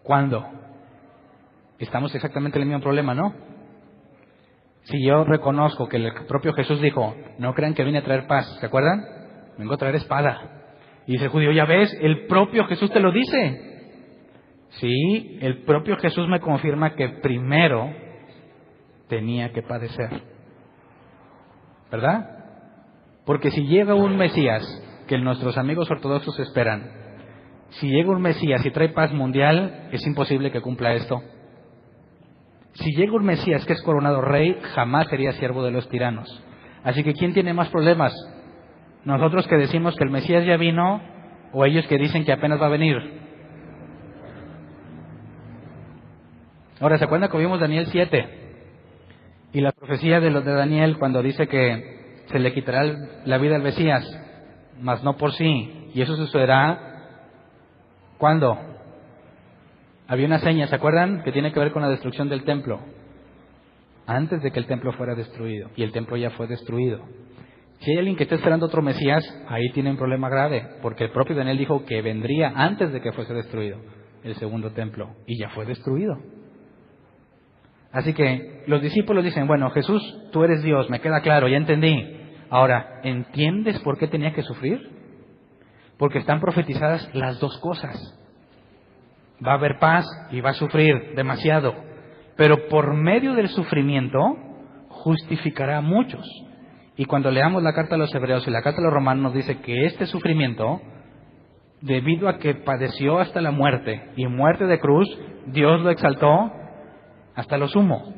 ¿Cuándo? Estamos exactamente en el mismo problema, ¿no? Si yo reconozco que el propio Jesús dijo, no crean que vine a traer paz, ¿se acuerdan? Vengo a traer espada. Y dice el judío, ya ves, el propio Jesús te lo dice. Sí, el propio Jesús me confirma que primero tenía que padecer. ¿Verdad? Porque si llega un Mesías, que nuestros amigos ortodoxos esperan, si llega un Mesías y trae paz mundial, es imposible que cumpla esto. Si llega un Mesías que es coronado rey, jamás sería siervo de los tiranos. Así que ¿quién tiene más problemas? ¿Nosotros que decimos que el Mesías ya vino o ellos que dicen que apenas va a venir? Ahora, ¿se acuerdan que vimos Daniel 7? Y la profecía de Daniel cuando dice que se le quitará la vida al Mesías, mas no por sí. Y eso sucederá, ¿cuándo? Había una seña, ¿se acuerdan? Que tiene que ver con la destrucción del templo. Antes de que el templo fuera destruido. Y el templo ya fue destruido. Si hay alguien que está esperando otro Mesías, ahí tiene un problema grave. Porque el propio Daniel dijo que vendría antes de que fuese destruido el segundo templo. Y ya fue destruido. Así que los discípulos dicen, bueno, Jesús, tú eres Dios, me queda claro, ya entendí. Ahora, ¿entiendes por qué tenía que sufrir? Porque están profetizadas las dos cosas. Va a haber paz y va a sufrir demasiado. Pero por medio del sufrimiento justificará a muchos. Y cuando leamos la carta a los Hebreos y la carta a los Romanos nos dice que este sufrimiento, debido a que padeció hasta la muerte y muerte de cruz, Dios lo exaltó hasta lo sumo.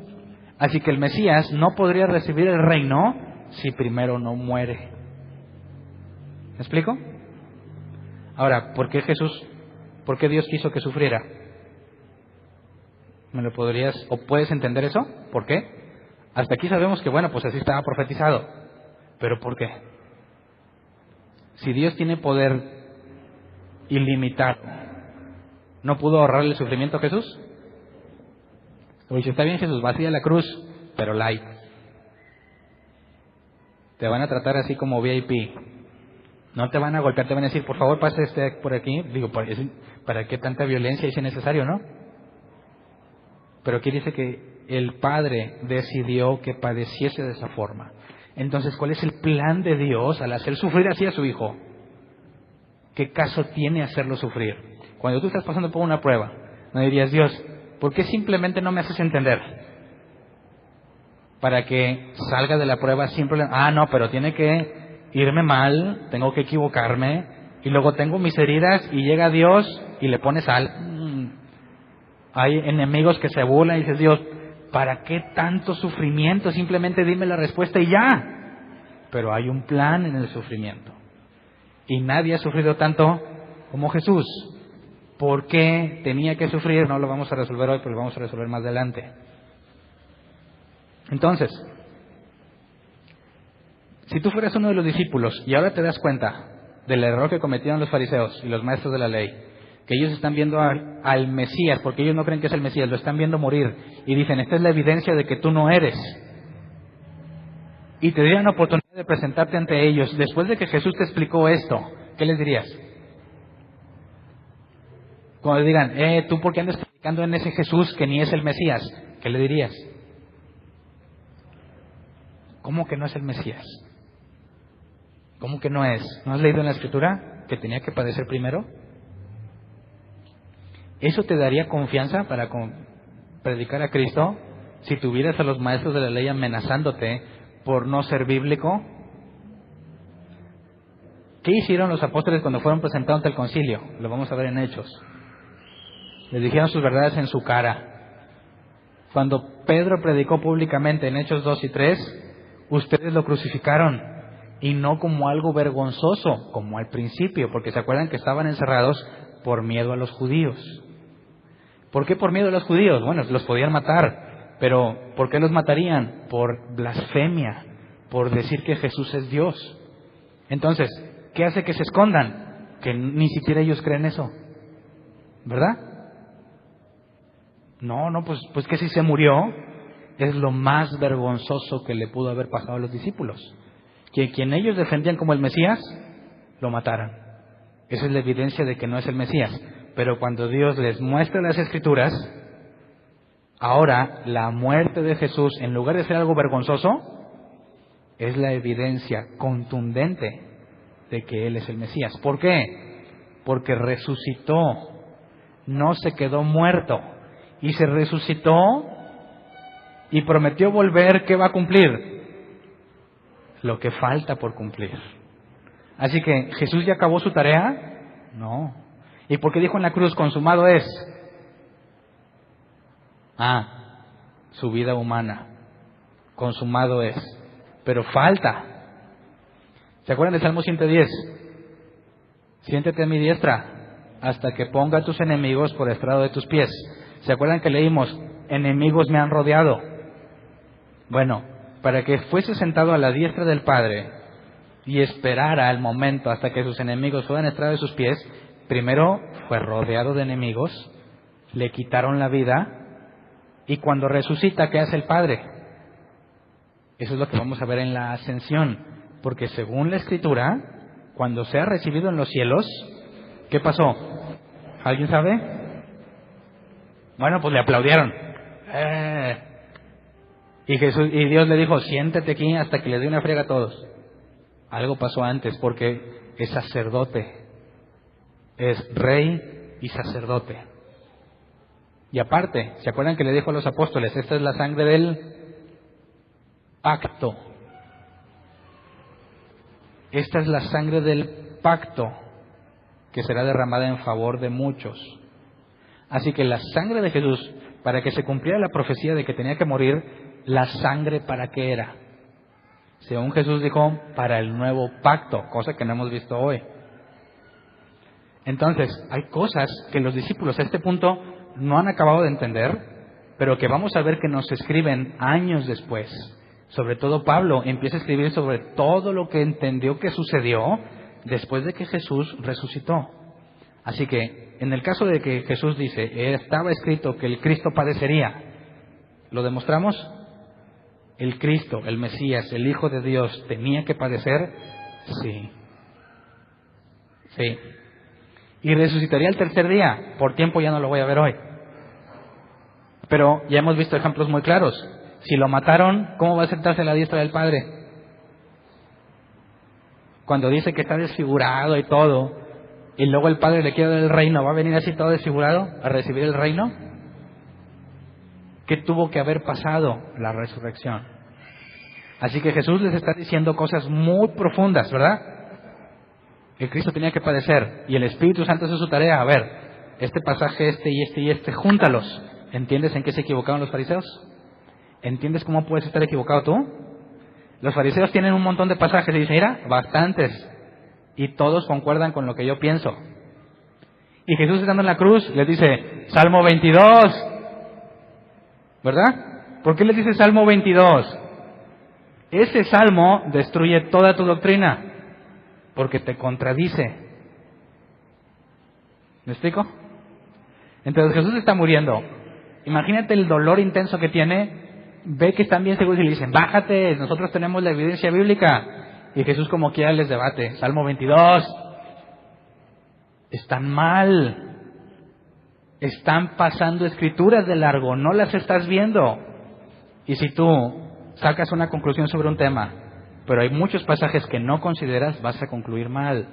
Así que el Mesías no podría recibir el reino si primero no muere. ¿Me explico? Ahora, ¿por qué Dios quiso que sufriera? ¿Me lo podrías, o puedes entender eso? ¿Por qué? Hasta aquí sabemos que, bueno, pues así estaba profetizado. ¿Pero por qué? Si Dios tiene poder ilimitado, ¿no pudo ahorrarle el sufrimiento a Jesús? O dice, está bien Jesús, va así a la cruz, pero light. Te van a tratar así como VIP. No te van a golpear, te van a decir, por favor, pase por aquí. Digo, ¿para qué tanta violencia si es necesario, no? Pero aquí dice que el Padre decidió que padeciese de esa forma. Entonces, ¿cuál es el plan de Dios al hacer sufrir así a su Hijo? ¿Qué caso tiene hacerlo sufrir? Cuando tú estás pasando por una prueba, no dirías, Dios, ¿por qué simplemente no me haces entender? Para que salga de la prueba sin problema. No, pero tiene que irme mal, tengo que equivocarme, y luego tengo mis heridas, y llega Dios y le pone sal. Hay enemigos que se burlan y dices, Dios, ¿para qué tanto sufrimiento? Simplemente dime la respuesta y ya. Pero hay un plan en el sufrimiento. Y nadie ha sufrido tanto como Jesús. ¿Por qué tenía que sufrir? No lo vamos a resolver hoy, pero lo vamos a resolver más adelante. Entonces, si tú fueras uno de los discípulos y ahora te das cuenta del error que cometieron los fariseos y los maestros de la ley, que ellos están viendo al Mesías, porque ellos no creen que es el Mesías, lo están viendo morir, y dicen, esta es la evidencia de que tú no eres, y te dieran la oportunidad de presentarte ante ellos, después de que Jesús te explicó esto, ¿qué les dirías? Cuando digan, ¿tú por qué andas predicando en ese Jesús que ni es el Mesías? ¿Qué le dirías? ¿Cómo que no es el Mesías? ¿Cómo que no es? ¿No has leído en la Escritura que tenía que padecer primero? ¿Eso te daría confianza para predicar a Cristo si tuvieras a los maestros de la ley amenazándote por no ser bíblico? ¿Qué hicieron los apóstoles cuando fueron presentados ante el concilio? Lo vamos a ver en Hechos. Les dijeron sus verdades en su cara. Cuando Pedro predicó públicamente en Hechos 2 y 3, ustedes lo crucificaron, y no como algo vergonzoso, como al principio, porque se acuerdan que estaban encerrados por miedo a los judíos. ¿Por qué por miedo a los judíos? Bueno, los podían matar, pero ¿por qué los matarían? Por blasfemia, por decir que Jesús es Dios. Entonces, ¿qué hace que se escondan? Que ni siquiera ellos creen eso, ¿verdad? No, pues que si se murió, es lo más vergonzoso que le pudo haber pasado a los discípulos. Que quien ellos defendían como el Mesías, lo mataran. Esa es la evidencia de que no es el Mesías. Pero cuando Dios les muestra las Escrituras, Ahora, la muerte de Jesús, en lugar de ser algo vergonzoso, es la evidencia contundente de que Él es el Mesías. ¿Por qué? Porque resucitó, no se quedó muerto, y se resucitó y prometió volver. ¿Qué va a cumplir? Lo que falta por cumplir. Así que, ¿Jesús ya acabó su tarea? No. ¿Y por qué dijo en la cruz, consumado es? Su vida humana. Consumado es. Pero falta. ¿Se acuerdan del Salmo 110? Siéntete a mi diestra hasta que ponga a tus enemigos por estrado de tus pies. ¿Se acuerdan que leímos, enemigos me han rodeado? Bueno, para que fuese sentado a la diestra del Padre y esperara el momento hasta que sus enemigos fueran estrado de sus pies, primero fue rodeado de enemigos, le quitaron la vida, y cuando resucita, ¿qué hace el Padre? Eso es lo que vamos a ver en la ascensión, porque según la Escritura, cuando sea recibido en los cielos, ¿qué pasó? ¿Alguien sabe? Bueno, pues le aplaudieron. Y Dios le dijo, siéntate aquí hasta que le dé una friega a todos. Algo pasó antes, porque es sacerdote, es rey y sacerdote. Y aparte, ¿se acuerdan que le dijo a los apóstoles, esta es la sangre del pacto? Esta es la sangre del pacto que será derramada en favor de muchos. Así que la sangre de Jesús, para que se cumpliera la profecía de que tenía que morir, la sangre ¿para qué era? Según Jesús dijo, para el nuevo pacto, cosa que no hemos visto hoy. Entonces, hay cosas que los discípulos a este punto no han acabado de entender, pero que vamos a ver que nos escriben años después. Sobre todo Pablo empieza a escribir sobre todo lo que entendió que sucedió después de que Jesús resucitó. Así que, en el caso de que Jesús dice, estaba escrito que el Cristo padecería, ¿lo demostramos? El Cristo, el Mesías, el Hijo de Dios, ¿tenía que padecer? Sí. Sí. ¿Y resucitaría el tercer día? Por tiempo ya no lo voy a ver hoy. Pero ya hemos visto ejemplos muy claros. Si lo mataron, ¿cómo va a sentarse a la diestra del Padre? Cuando dice que está desfigurado y todo, y luego el Padre le quiere dar el reino, ¿va a venir así todo desfigurado a recibir el reino? ¿Qué tuvo que haber pasado? La resurrección. Así que Jesús les está diciendo cosas muy profundas, ¿verdad? El Cristo tenía que padecer y el Espíritu Santo hace su tarea. A ver, este pasaje, y este, júntalos. ¿Entiendes en qué se equivocaron los fariseos? ¿Entiendes cómo puedes estar equivocado tú? Los fariseos tienen un montón de pasajes y dicen, mira, bastantes. Y todos concuerdan con lo que yo pienso. Y Jesús estando en la cruz les dice, Salmo 22. ¿Verdad? ¿Por qué les dice Salmo 22? Ese salmo destruye toda tu doctrina, porque te contradice. ¿Me explico? Entonces Jesús está muriendo. Imagínate el dolor intenso que tiene. Ve que están bien seguros y le dicen, bájate, nosotros tenemos la evidencia bíblica. Y Jesús como quiera les debate. Salmo 22. Están mal. Están pasando escrituras de largo, no las estás viendo. Y si tú sacas una conclusión sobre un tema, pero hay muchos pasajes que no consideras, vas a concluir mal.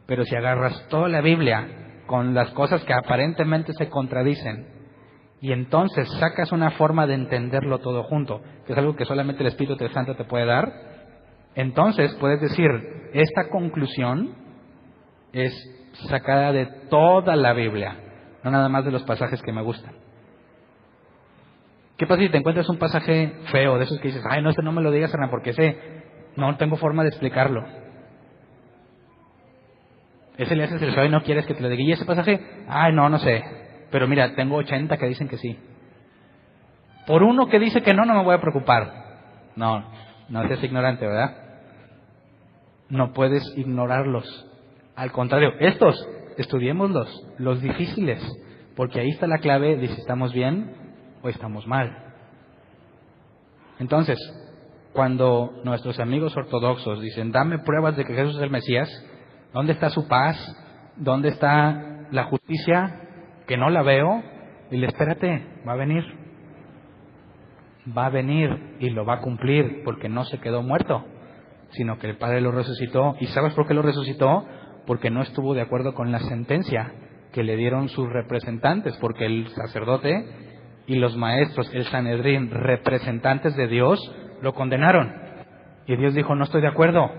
Pero si agarras toda la Biblia con las cosas que aparentemente se contradicen, y entonces sacas una forma de entenderlo todo junto, que es algo que solamente el Espíritu Santo te puede dar, entonces puedes decir, esta conclusión es sacada de toda la Biblia, no nada más de los pasajes que me gustan. ¿Qué pasa si te encuentras un pasaje feo, de esos que dices, ay, no, este no me lo digas, Hernán, porque no tengo forma de explicarlo? Ese le haces el feo y no quieres que te lo diga. ¿Y ese pasaje? Ay, no sé. Pero mira, tengo 80 que dicen que sí. Por uno que dice que no me voy a preocupar. No seas ignorante, ¿verdad? No puedes ignorarlos. Al contrario, estos, estudiémoslos, los difíciles, porque ahí está la clave de si estamos bien o estamos mal. Entonces, cuando nuestros amigos ortodoxos dicen, dame pruebas de que Jesús es el Mesías, ¿dónde está su paz? ¿Dónde está la justicia? Que no la veo. Dile, espérate, va a venir. va a venir y lo va a cumplir, porque no se quedó muerto, sino que el Padre lo resucitó. ¿Y sabes por qué lo resucitó? Porque no estuvo de acuerdo con la sentencia que le dieron sus representantes, porque el sacerdote y los maestros, el Sanedrín, representantes de Dios, lo condenaron. Y Dios dijo, no estoy de acuerdo,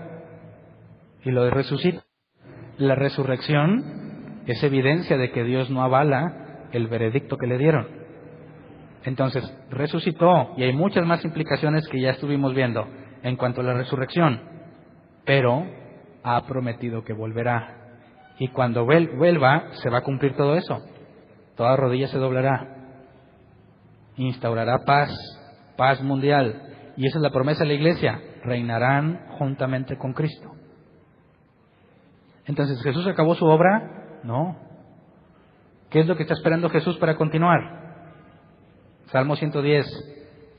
y lo resucita. La resurrección es evidencia de que Dios no avala el veredicto que le dieron. Entonces, resucitó, y hay muchas más implicaciones que ya estuvimos viendo en cuanto a la resurrección, pero ha prometido que volverá. Y cuando vuelva, se va a cumplir todo eso. Toda rodilla se doblará. Instaurará paz mundial. Y esa es la promesa de la iglesia. Reinarán juntamente con Cristo. Entonces, ¿Jesús acabó su obra? No. ¿Qué es lo que está esperando Jesús para continuar? Salmo 110.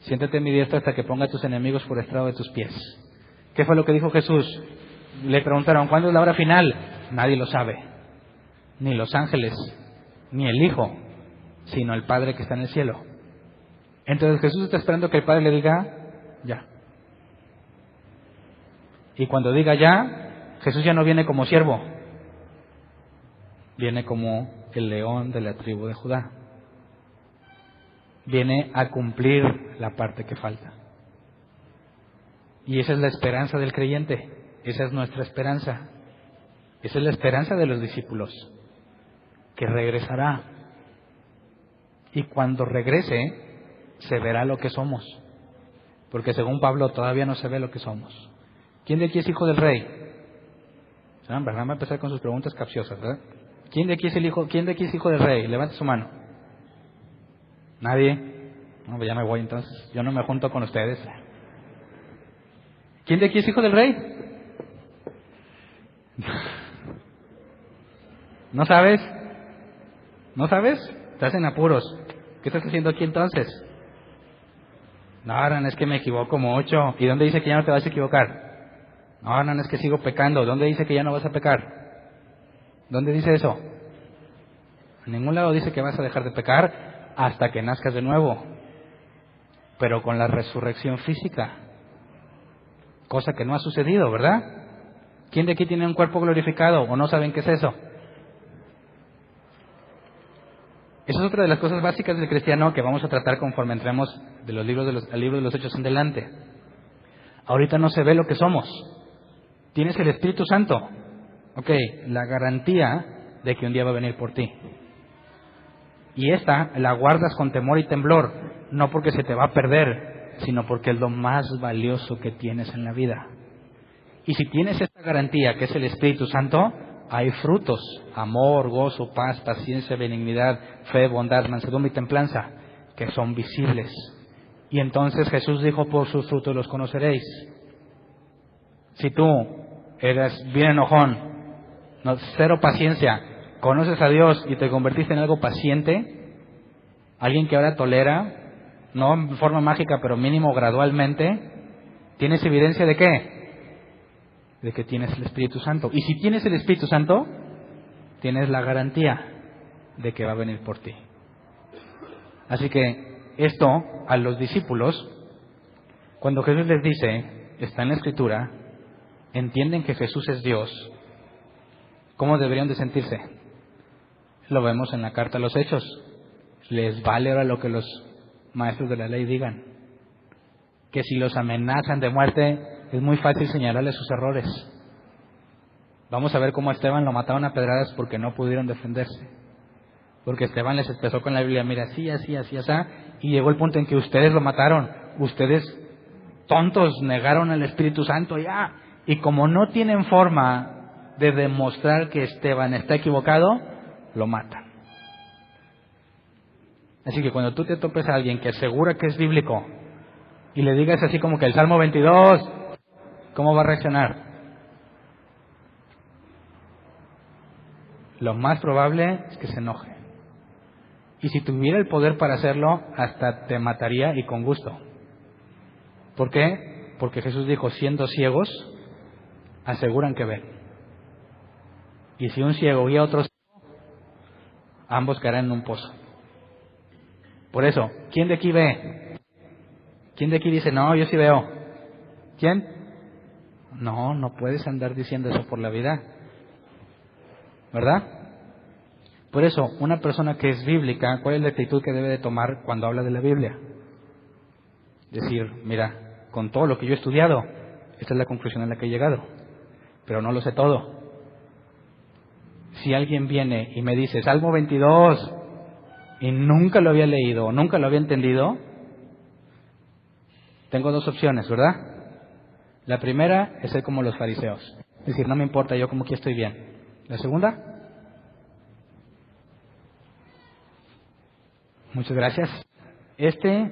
Siéntate en mi diestra hasta que ponga a tus enemigos por estrado de tus pies. ¿Qué fue lo que dijo Jesús? Le preguntaron, ¿cuándo es la hora final? Nadie lo sabe. Ni los ángeles, ni el Hijo, sino el Padre que está en el cielo. Entonces Jesús está esperando que el Padre le diga, ya. Y cuando diga ya, Jesús ya no viene como siervo. Viene como el león de la tribu de Judá. Viene a cumplir la parte que falta. Y esa es la esperanza del creyente. Esa es nuestra esperanza. Esa es la esperanza de los discípulos, que regresará. Y cuando regrese, se verá lo que somos. Porque según Pablo, todavía no se ve lo que somos. ¿Quién de aquí es hijo del rey? ¿Verdad? Vamos a empezar con sus preguntas capciosas, ¿verdad? ¿Quién de aquí es hijo del rey? Levante su mano. ¿Nadie? No, pues ya me voy entonces. Yo no me junto con ustedes. ¿Quién de aquí es hijo del rey? ¿No sabes? ¿No sabes? Estás en apuros. ¿Qué estás haciendo aquí entonces? No, Aran, es que me equivoco como 8. ¿Y dónde dice que ya no te vas a equivocar? No, Aran, es que sigo pecando. ¿Dónde dice que ya no vas a pecar? ¿Dónde dice eso? En ningún lado dice que vas a dejar de pecar hasta que nazcas de nuevo. Pero con la resurrección física. Cosa que no ha sucedido, ¿verdad? ¿Quién de aquí tiene un cuerpo glorificado o no saben qué es eso? Esa es otra de las cosas básicas del cristiano que vamos a tratar conforme entremos al libro de los Hechos en adelante. Ahorita no se ve lo que somos. Tienes el Espíritu Santo. Ok, la garantía de que un día va a venir por ti. Y esta la guardas con temor y temblor, no porque se te va a perder, sino porque es lo más valioso que tienes en la vida. Y si tienes esta garantía, que es el Espíritu Santo, hay frutos: amor, gozo, paz, paciencia, benignidad, fe, bondad, mansedumbre y templanza, que son visibles. Y entonces Jesús dijo, por sus frutos los conoceréis. Si tú eres bien enojón, cero paciencia, conoces a Dios y te convertiste en algo paciente, alguien que ahora tolera, no en forma mágica, pero mínimo gradualmente, ¿tienes evidencia de qué? De que tienes el Espíritu Santo. Y si tienes el Espíritu Santo, tienes la garantía de que va a venir por ti. Así que esto a los discípulos, cuando Jesús les dice, está en la Escritura, entienden que Jesús es Dios, ¿cómo deberían de sentirse? Lo vemos en la carta a los Hechos. Les vale ahora lo que los maestros de la ley digan. Que si los amenazan de muerte, es muy fácil señalarles sus errores. Vamos a ver cómo a Esteban lo mataron a pedradas porque no pudieron defenderse. Porque Esteban les empezó con la Biblia, mira, así, así, así, así, y llegó el punto en que ustedes lo mataron. Ustedes, tontos, negaron al Espíritu Santo ya. Y como no tienen forma de demostrar que Esteban está equivocado, lo matan. Así que cuando tú te topes a alguien que asegura que es bíblico y le digas así como que el Salmo 22, ¿cómo va a reaccionar? Lo más probable es que se enoje. Y si tuviera el poder para hacerlo, hasta te mataría y con gusto. ¿Por qué? Porque Jesús dijo, siendo ciegos, aseguran que ven. Y si un ciego guía a otro ciego, ambos caerán en un pozo. Por eso, ¿quién de aquí ve? ¿Quién de aquí dice, no, yo sí veo? ¿Quién? No, no puedes andar diciendo eso por la vida, ¿verdad? Por eso, una persona que es bíblica, ¿cuál es la actitud que debe de tomar cuando habla de la Biblia? Decir, mira, con todo lo que yo he estudiado, esta es la conclusión a la que he llegado, pero no lo sé todo. Si alguien viene y me dice, Salmo 22, y nunca lo había leído, nunca lo había entendido, tengo dos opciones, ¿verdad? La primera es ser como los fariseos, es decir, no me importa, yo como que estoy bien. La segunda, muchas gracias.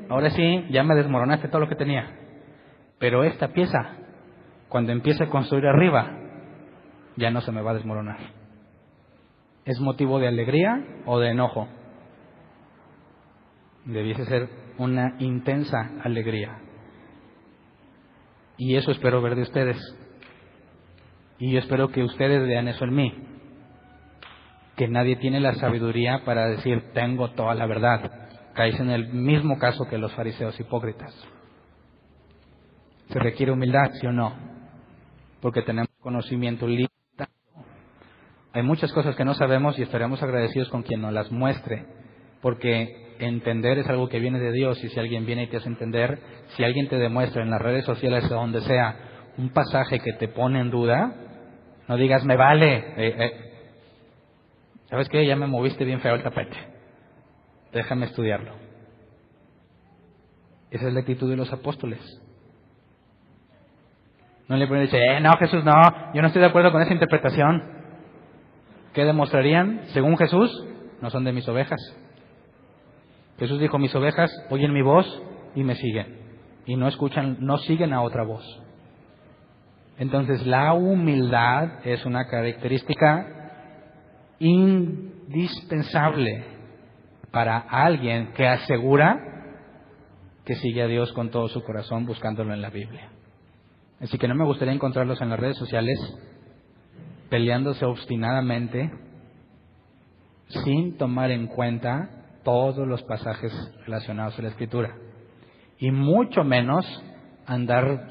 Ahora sí, ya me desmoronaste todo lo que tenía. Pero esta pieza, cuando empiece a construir arriba, ya no se me va a desmoronar. ¿Es motivo de alegría o de enojo? Debiese ser una intensa alegría. Y eso espero ver de ustedes. Y yo espero que ustedes vean eso en mí. Que nadie tiene la sabiduría para decir, tengo toda la verdad. Caes en el mismo caso que los fariseos hipócritas. ¿Se requiere humildad, sí o no? Porque tenemos conocimiento limitado. Hay muchas cosas que no sabemos y estaremos agradecidos con quien nos las muestre. Porque entender es algo que viene de Dios, y si alguien viene y te hace entender, si alguien te demuestra en las redes sociales o donde sea un pasaje que te pone en duda, no digas, me vale. ¿Sabes qué? Ya me moviste bien feo el tapete. Déjame estudiarlo. Esa es la actitud de los apóstoles. No le pueden decir, no, Jesús, no, yo no estoy de acuerdo con esa interpretación. ¿Qué demostrarían? Según Jesús, no son de mis ovejas. Jesús dijo, mis ovejas oyen mi voz y me siguen. Y no escuchan, no siguen a otra voz. Entonces, la humildad es una característica indispensable para alguien que asegura que sigue a Dios con todo su corazón buscándolo en la Biblia. Así que no me gustaría encontrarlos en las redes sociales peleándose obstinadamente sin tomar en cuenta todos los pasajes relacionados a la Escritura. Y mucho menos andar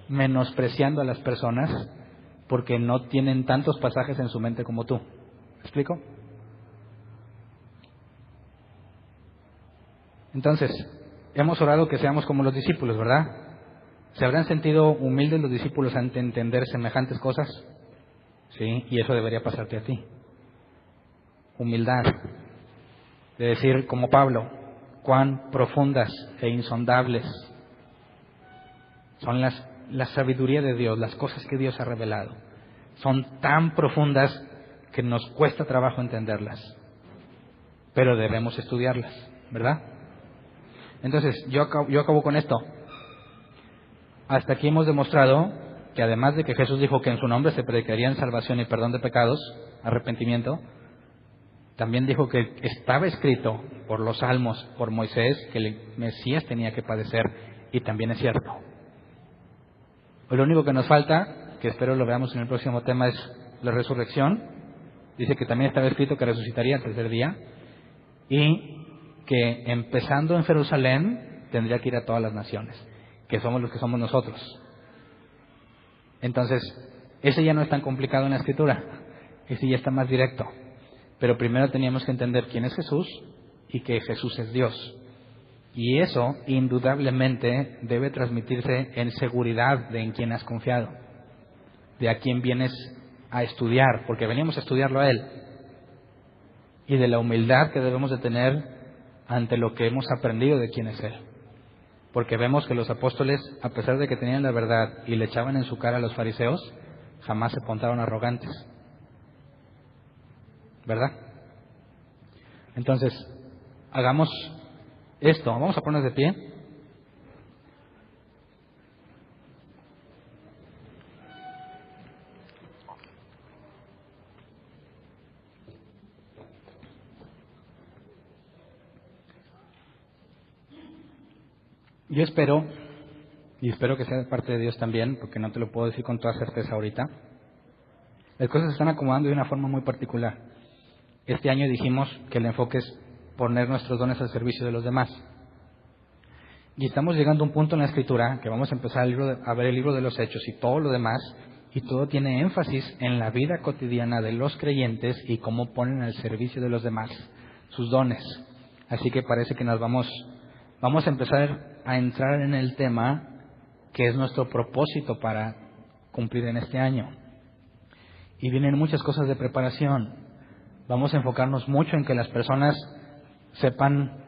menospreciando a las personas porque no tienen tantos pasajes en su mente como tú. ¿Me explico? Entonces, hemos orado que seamos como los discípulos, ¿verdad? ¿Se habrán sentido humildes los discípulos ante entender semejantes cosas? Sí, y eso debería pasarte a ti. Humildad. De decir, como Pablo, cuán profundas e insondables son la sabiduría de Dios, las cosas que Dios ha revelado. Son tan profundas que nos cuesta trabajo entenderlas. Pero debemos estudiarlas, ¿verdad? Entonces, yo acabo con esto. Hasta aquí hemos demostrado que además de que Jesús dijo que en su nombre se predicarían salvación y perdón de pecados, arrepentimiento, también dijo que estaba escrito por los salmos, por Moisés, que el Mesías tenía que padecer, y también es cierto. Lo único que nos falta, que espero lo veamos en el próximo tema, es la resurrección. Dice que también estaba escrito que resucitaría al tercer día, y que empezando en Jerusalén tendría que ir a todas las naciones, que somos los que somos nosotros. Entonces, ese ya no es tan complicado en la Escritura, ese ya está más directo. Pero primero teníamos que entender quién es Jesús y que Jesús es Dios. Y eso, indudablemente, debe transmitirse en seguridad de en quién has confiado, de a quién vienes a estudiar, porque venimos a estudiarlo a Él, y de la humildad que debemos de tener ante lo que hemos aprendido de quién es Él. Porque vemos que los apóstoles, a pesar de que tenían la verdad y le echaban en su cara a los fariseos, jamás se montaron arrogantes. ¿Verdad? Entonces, hagamos esto. Vamos a ponernos de pie. Yo espero, y espero que sea de parte de Dios también, porque no te lo puedo decir con toda certeza ahorita, las cosas se están acomodando de una forma muy particular. Este año dijimos que el enfoque es poner nuestros dones al servicio de los demás. Y estamos llegando a un punto en la Escritura que vamos a empezar a ver el libro de los Hechos y todo lo demás, y todo tiene énfasis en la vida cotidiana de los creyentes y cómo ponen al servicio de los demás sus dones. Así que parece que vamos a empezar a entrar en el tema que es nuestro propósito para cumplir en este año. Y vienen muchas cosas de preparación. Vamos a enfocarnos mucho en que las personas sepan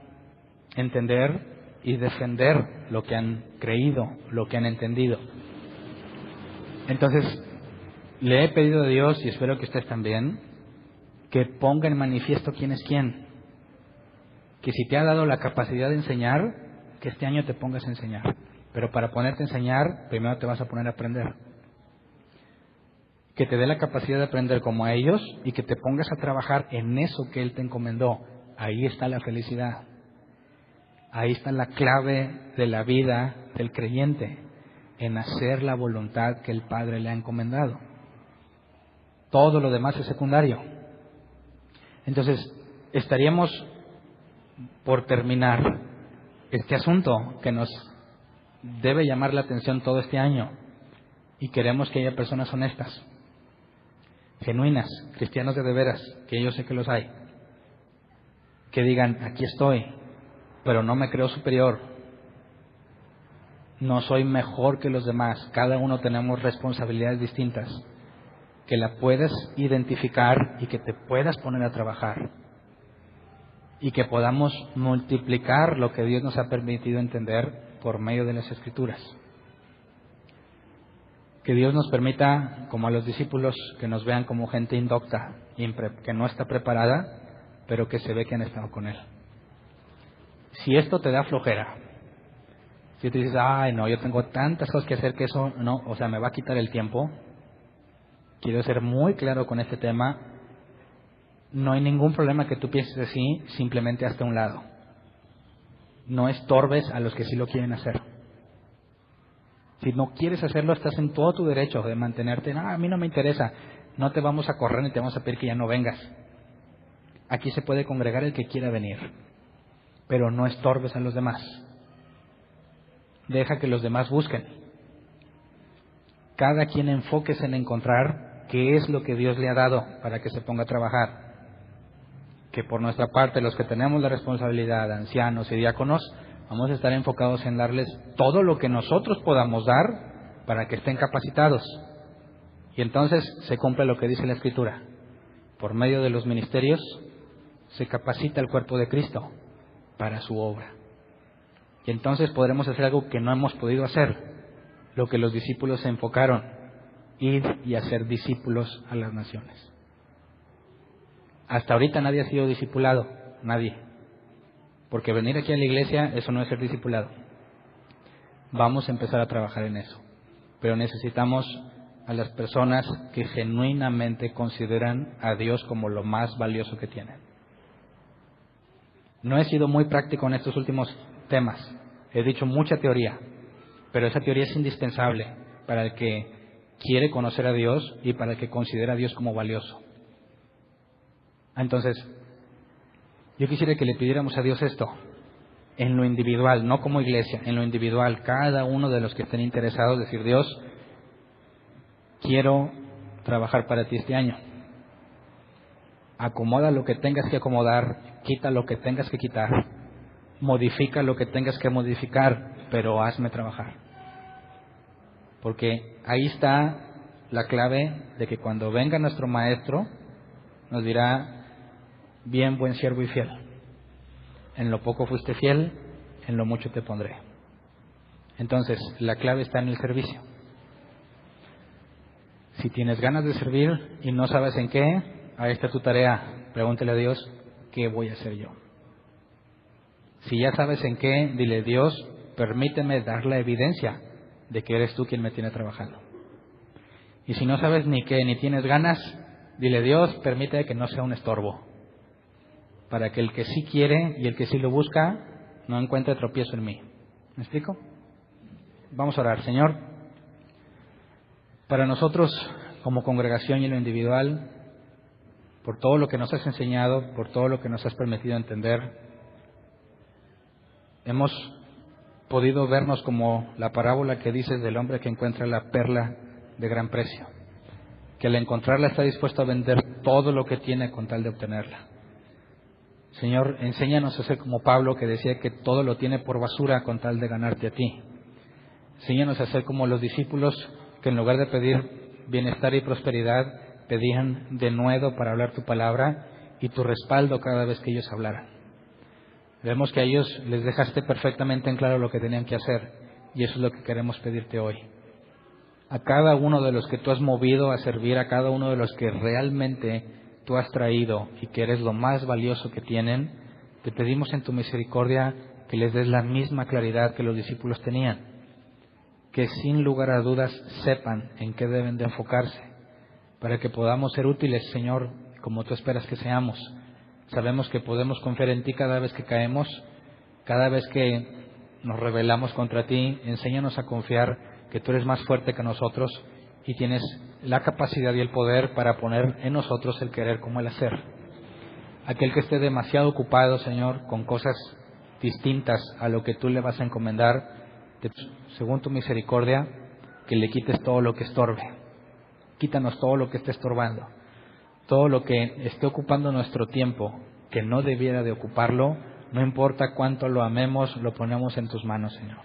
entender y defender lo que han creído, lo que han entendido. Entonces, le he pedido a Dios, y espero que ustedes también, que ponga en manifiesto quién es quién. Que si te ha dado la capacidad de enseñar, que este año te pongas a enseñar. Pero para ponerte a enseñar, primero te vas a poner a aprender. Que te dé la capacidad de aprender como a ellos y que te pongas a trabajar en eso que Él te encomendó. Ahí está la felicidad. Ahí está la clave de la vida del creyente, en hacer la voluntad que el Padre le ha encomendado. Todo lo demás es secundario. Entonces, estaríamos por terminar este asunto que nos debe llamar la atención todo este año, y queremos que haya personas honestas, genuinas, cristianos de veras, que yo sé que los hay, que digan, aquí estoy, pero no me creo superior, no soy mejor que los demás, cada uno tenemos responsabilidades distintas, que la puedas identificar y que te puedas poner a trabajar, y que podamos multiplicar lo que Dios nos ha permitido entender por medio de las Escrituras. Que Dios nos permita, como a los discípulos, que nos vean como gente indocta, que no está preparada, pero que se ve que han estado con Él. Si esto te da flojera, si te dices, ay no, yo tengo tantas cosas que hacer que eso no, o sea, me va a quitar el tiempo, quiero ser muy claro con este tema. No hay ningún problema que tú pienses así, simplemente hazte a un lado. No estorbes a los que sí lo quieren hacer. Si no quieres hacerlo, estás en todo tu derecho de mantenerte. No, a mí no me interesa. No te vamos a correr ni te vamos a pedir que ya no vengas. Aquí se puede congregar el que quiera venir, pero no estorbes a los demás. Deja que los demás busquen. Cada quien enfóquese en encontrar qué es lo que Dios le ha dado para que se ponga a trabajar. Que por nuestra parte, los que tenemos la responsabilidad, ancianos y diáconos, vamos a estar enfocados en darles todo lo que nosotros podamos dar para que estén capacitados. Y entonces se cumple lo que dice la Escritura. Por medio de los ministerios se capacita el cuerpo de Cristo para su obra. Y entonces podremos hacer algo que no hemos podido hacer, lo que los discípulos se enfocaron, ir y hacer discípulos a las naciones. Hasta ahorita nadie ha sido discipulado, nadie. Porque venir aquí a la iglesia, eso no es ser discipulado. Vamos a empezar a trabajar en eso. Pero necesitamos a las personas que genuinamente consideran a Dios como lo más valioso que tienen. No he sido muy práctico en estos últimos temas. He dicho mucha teoría, pero esa teoría es indispensable para el que quiere conocer a Dios y para el que considera a Dios como valioso. Entonces, yo quisiera que le pidiéramos a Dios esto, en lo individual, no como iglesia, en lo individual, cada uno de los que estén interesados, decir, Dios, quiero trabajar para ti este año. Acomoda lo que tengas que acomodar, quita lo que tengas que quitar, modifica lo que tengas que modificar, pero hazme trabajar. Porque ahí está la clave de que cuando venga nuestro maestro, nos dirá, bien, buen siervo y fiel. En lo poco fuiste fiel, en lo mucho te pondré. Entonces, la clave está en el servicio. Si tienes ganas de servir y no sabes en qué, ahí está tu tarea. Pregúntale a Dios, ¿qué voy a hacer yo? Si ya sabes en qué, dile, Dios, permíteme dar la evidencia de que eres tú quien me tiene trabajando. Y si no sabes ni qué, ni tienes ganas, dile, Dios, permite que no sea un estorbo, para que el que sí quiere y el que sí lo busca no encuentre tropiezo en mí. ¿Me explico? Vamos a orar. Señor, para nosotros como congregación y en lo individual, por todo lo que nos has enseñado, por todo lo que nos has permitido entender, hemos podido vernos como la parábola que dices del hombre que encuentra la perla de gran precio, que al encontrarla está dispuesto a vender todo lo que tiene con tal de obtenerla. Señor, enséñanos a ser como Pablo, que decía que todo lo tiene por basura con tal de ganarte a ti. Enséñanos a ser como los discípulos que en lugar de pedir bienestar y prosperidad, pedían denuedo para hablar tu palabra y tu respaldo cada vez que ellos hablaran. Vemos que a ellos les dejaste perfectamente en claro lo que tenían que hacer, y eso es lo que queremos pedirte hoy. A cada uno de los que tú has movido a servir, a cada uno de los que realmente tú has traído y que eres lo más valioso que tienen, te pedimos en tu misericordia que les des la misma claridad que los discípulos tenían, que sin lugar a dudas sepan en qué deben de enfocarse, para que podamos ser útiles, Señor, como tú esperas que seamos. Sabemos que podemos confiar en ti cada vez que caemos, cada vez que nos rebelamos contra ti. Enséñanos a confiar que tú eres más fuerte que nosotros y tienes la capacidad y el poder para poner en nosotros el querer como el hacer. Aquel que esté demasiado ocupado, Señor, con cosas distintas a lo que tú le vas a encomendar, según tu misericordia, que le quites todo lo que estorbe. Quítanos todo lo que esté estorbando. Todo lo que esté ocupando nuestro tiempo, que no debiera de ocuparlo, no importa cuánto lo amemos, lo ponemos en tus manos, Señor.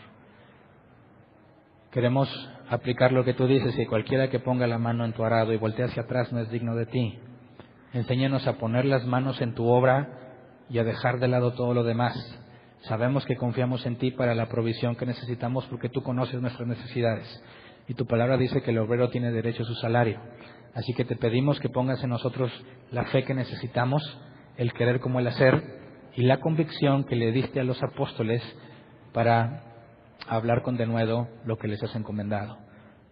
Queremos aplicar lo que tú dices, y cualquiera que ponga la mano en tu arado y voltee hacia atrás no es digno de ti. Enséñanos a poner las manos en tu obra y a dejar de lado todo lo demás. Sabemos que confiamos en ti para la provisión que necesitamos, porque tú conoces nuestras necesidades. Y tu palabra dice que el obrero tiene derecho a su salario. Así que te pedimos que pongas en nosotros la fe que necesitamos, el querer como el hacer, y la convicción que le diste a los apóstoles para hablar con denuedo lo que les has encomendado.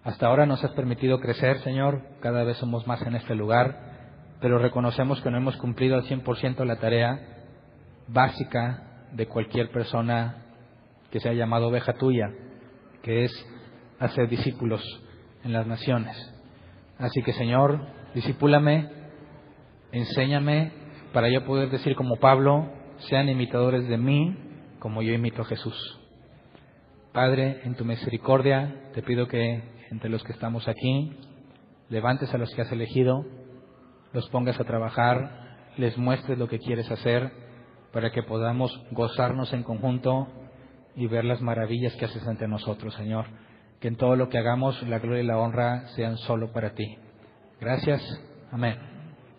Hasta ahora nos has permitido crecer, Señor, cada vez somos más en este lugar, pero reconocemos que no hemos cumplido al 100% la tarea básica de cualquier persona que sea llamado oveja tuya, que es hacer discípulos en las naciones. Así que, Señor, discípulame, enséñame para yo poder decir como Pablo, sean imitadores de mí como yo imito a Jesús. Padre, en tu misericordia te pido que entre los que estamos aquí levantes a los que has elegido, los pongas a trabajar, les muestres lo que quieres hacer para que podamos gozarnos en conjunto y ver las maravillas que haces ante nosotros, Señor. Que en todo lo que hagamos la gloria y la honra sean solo para ti. Gracias. Amén.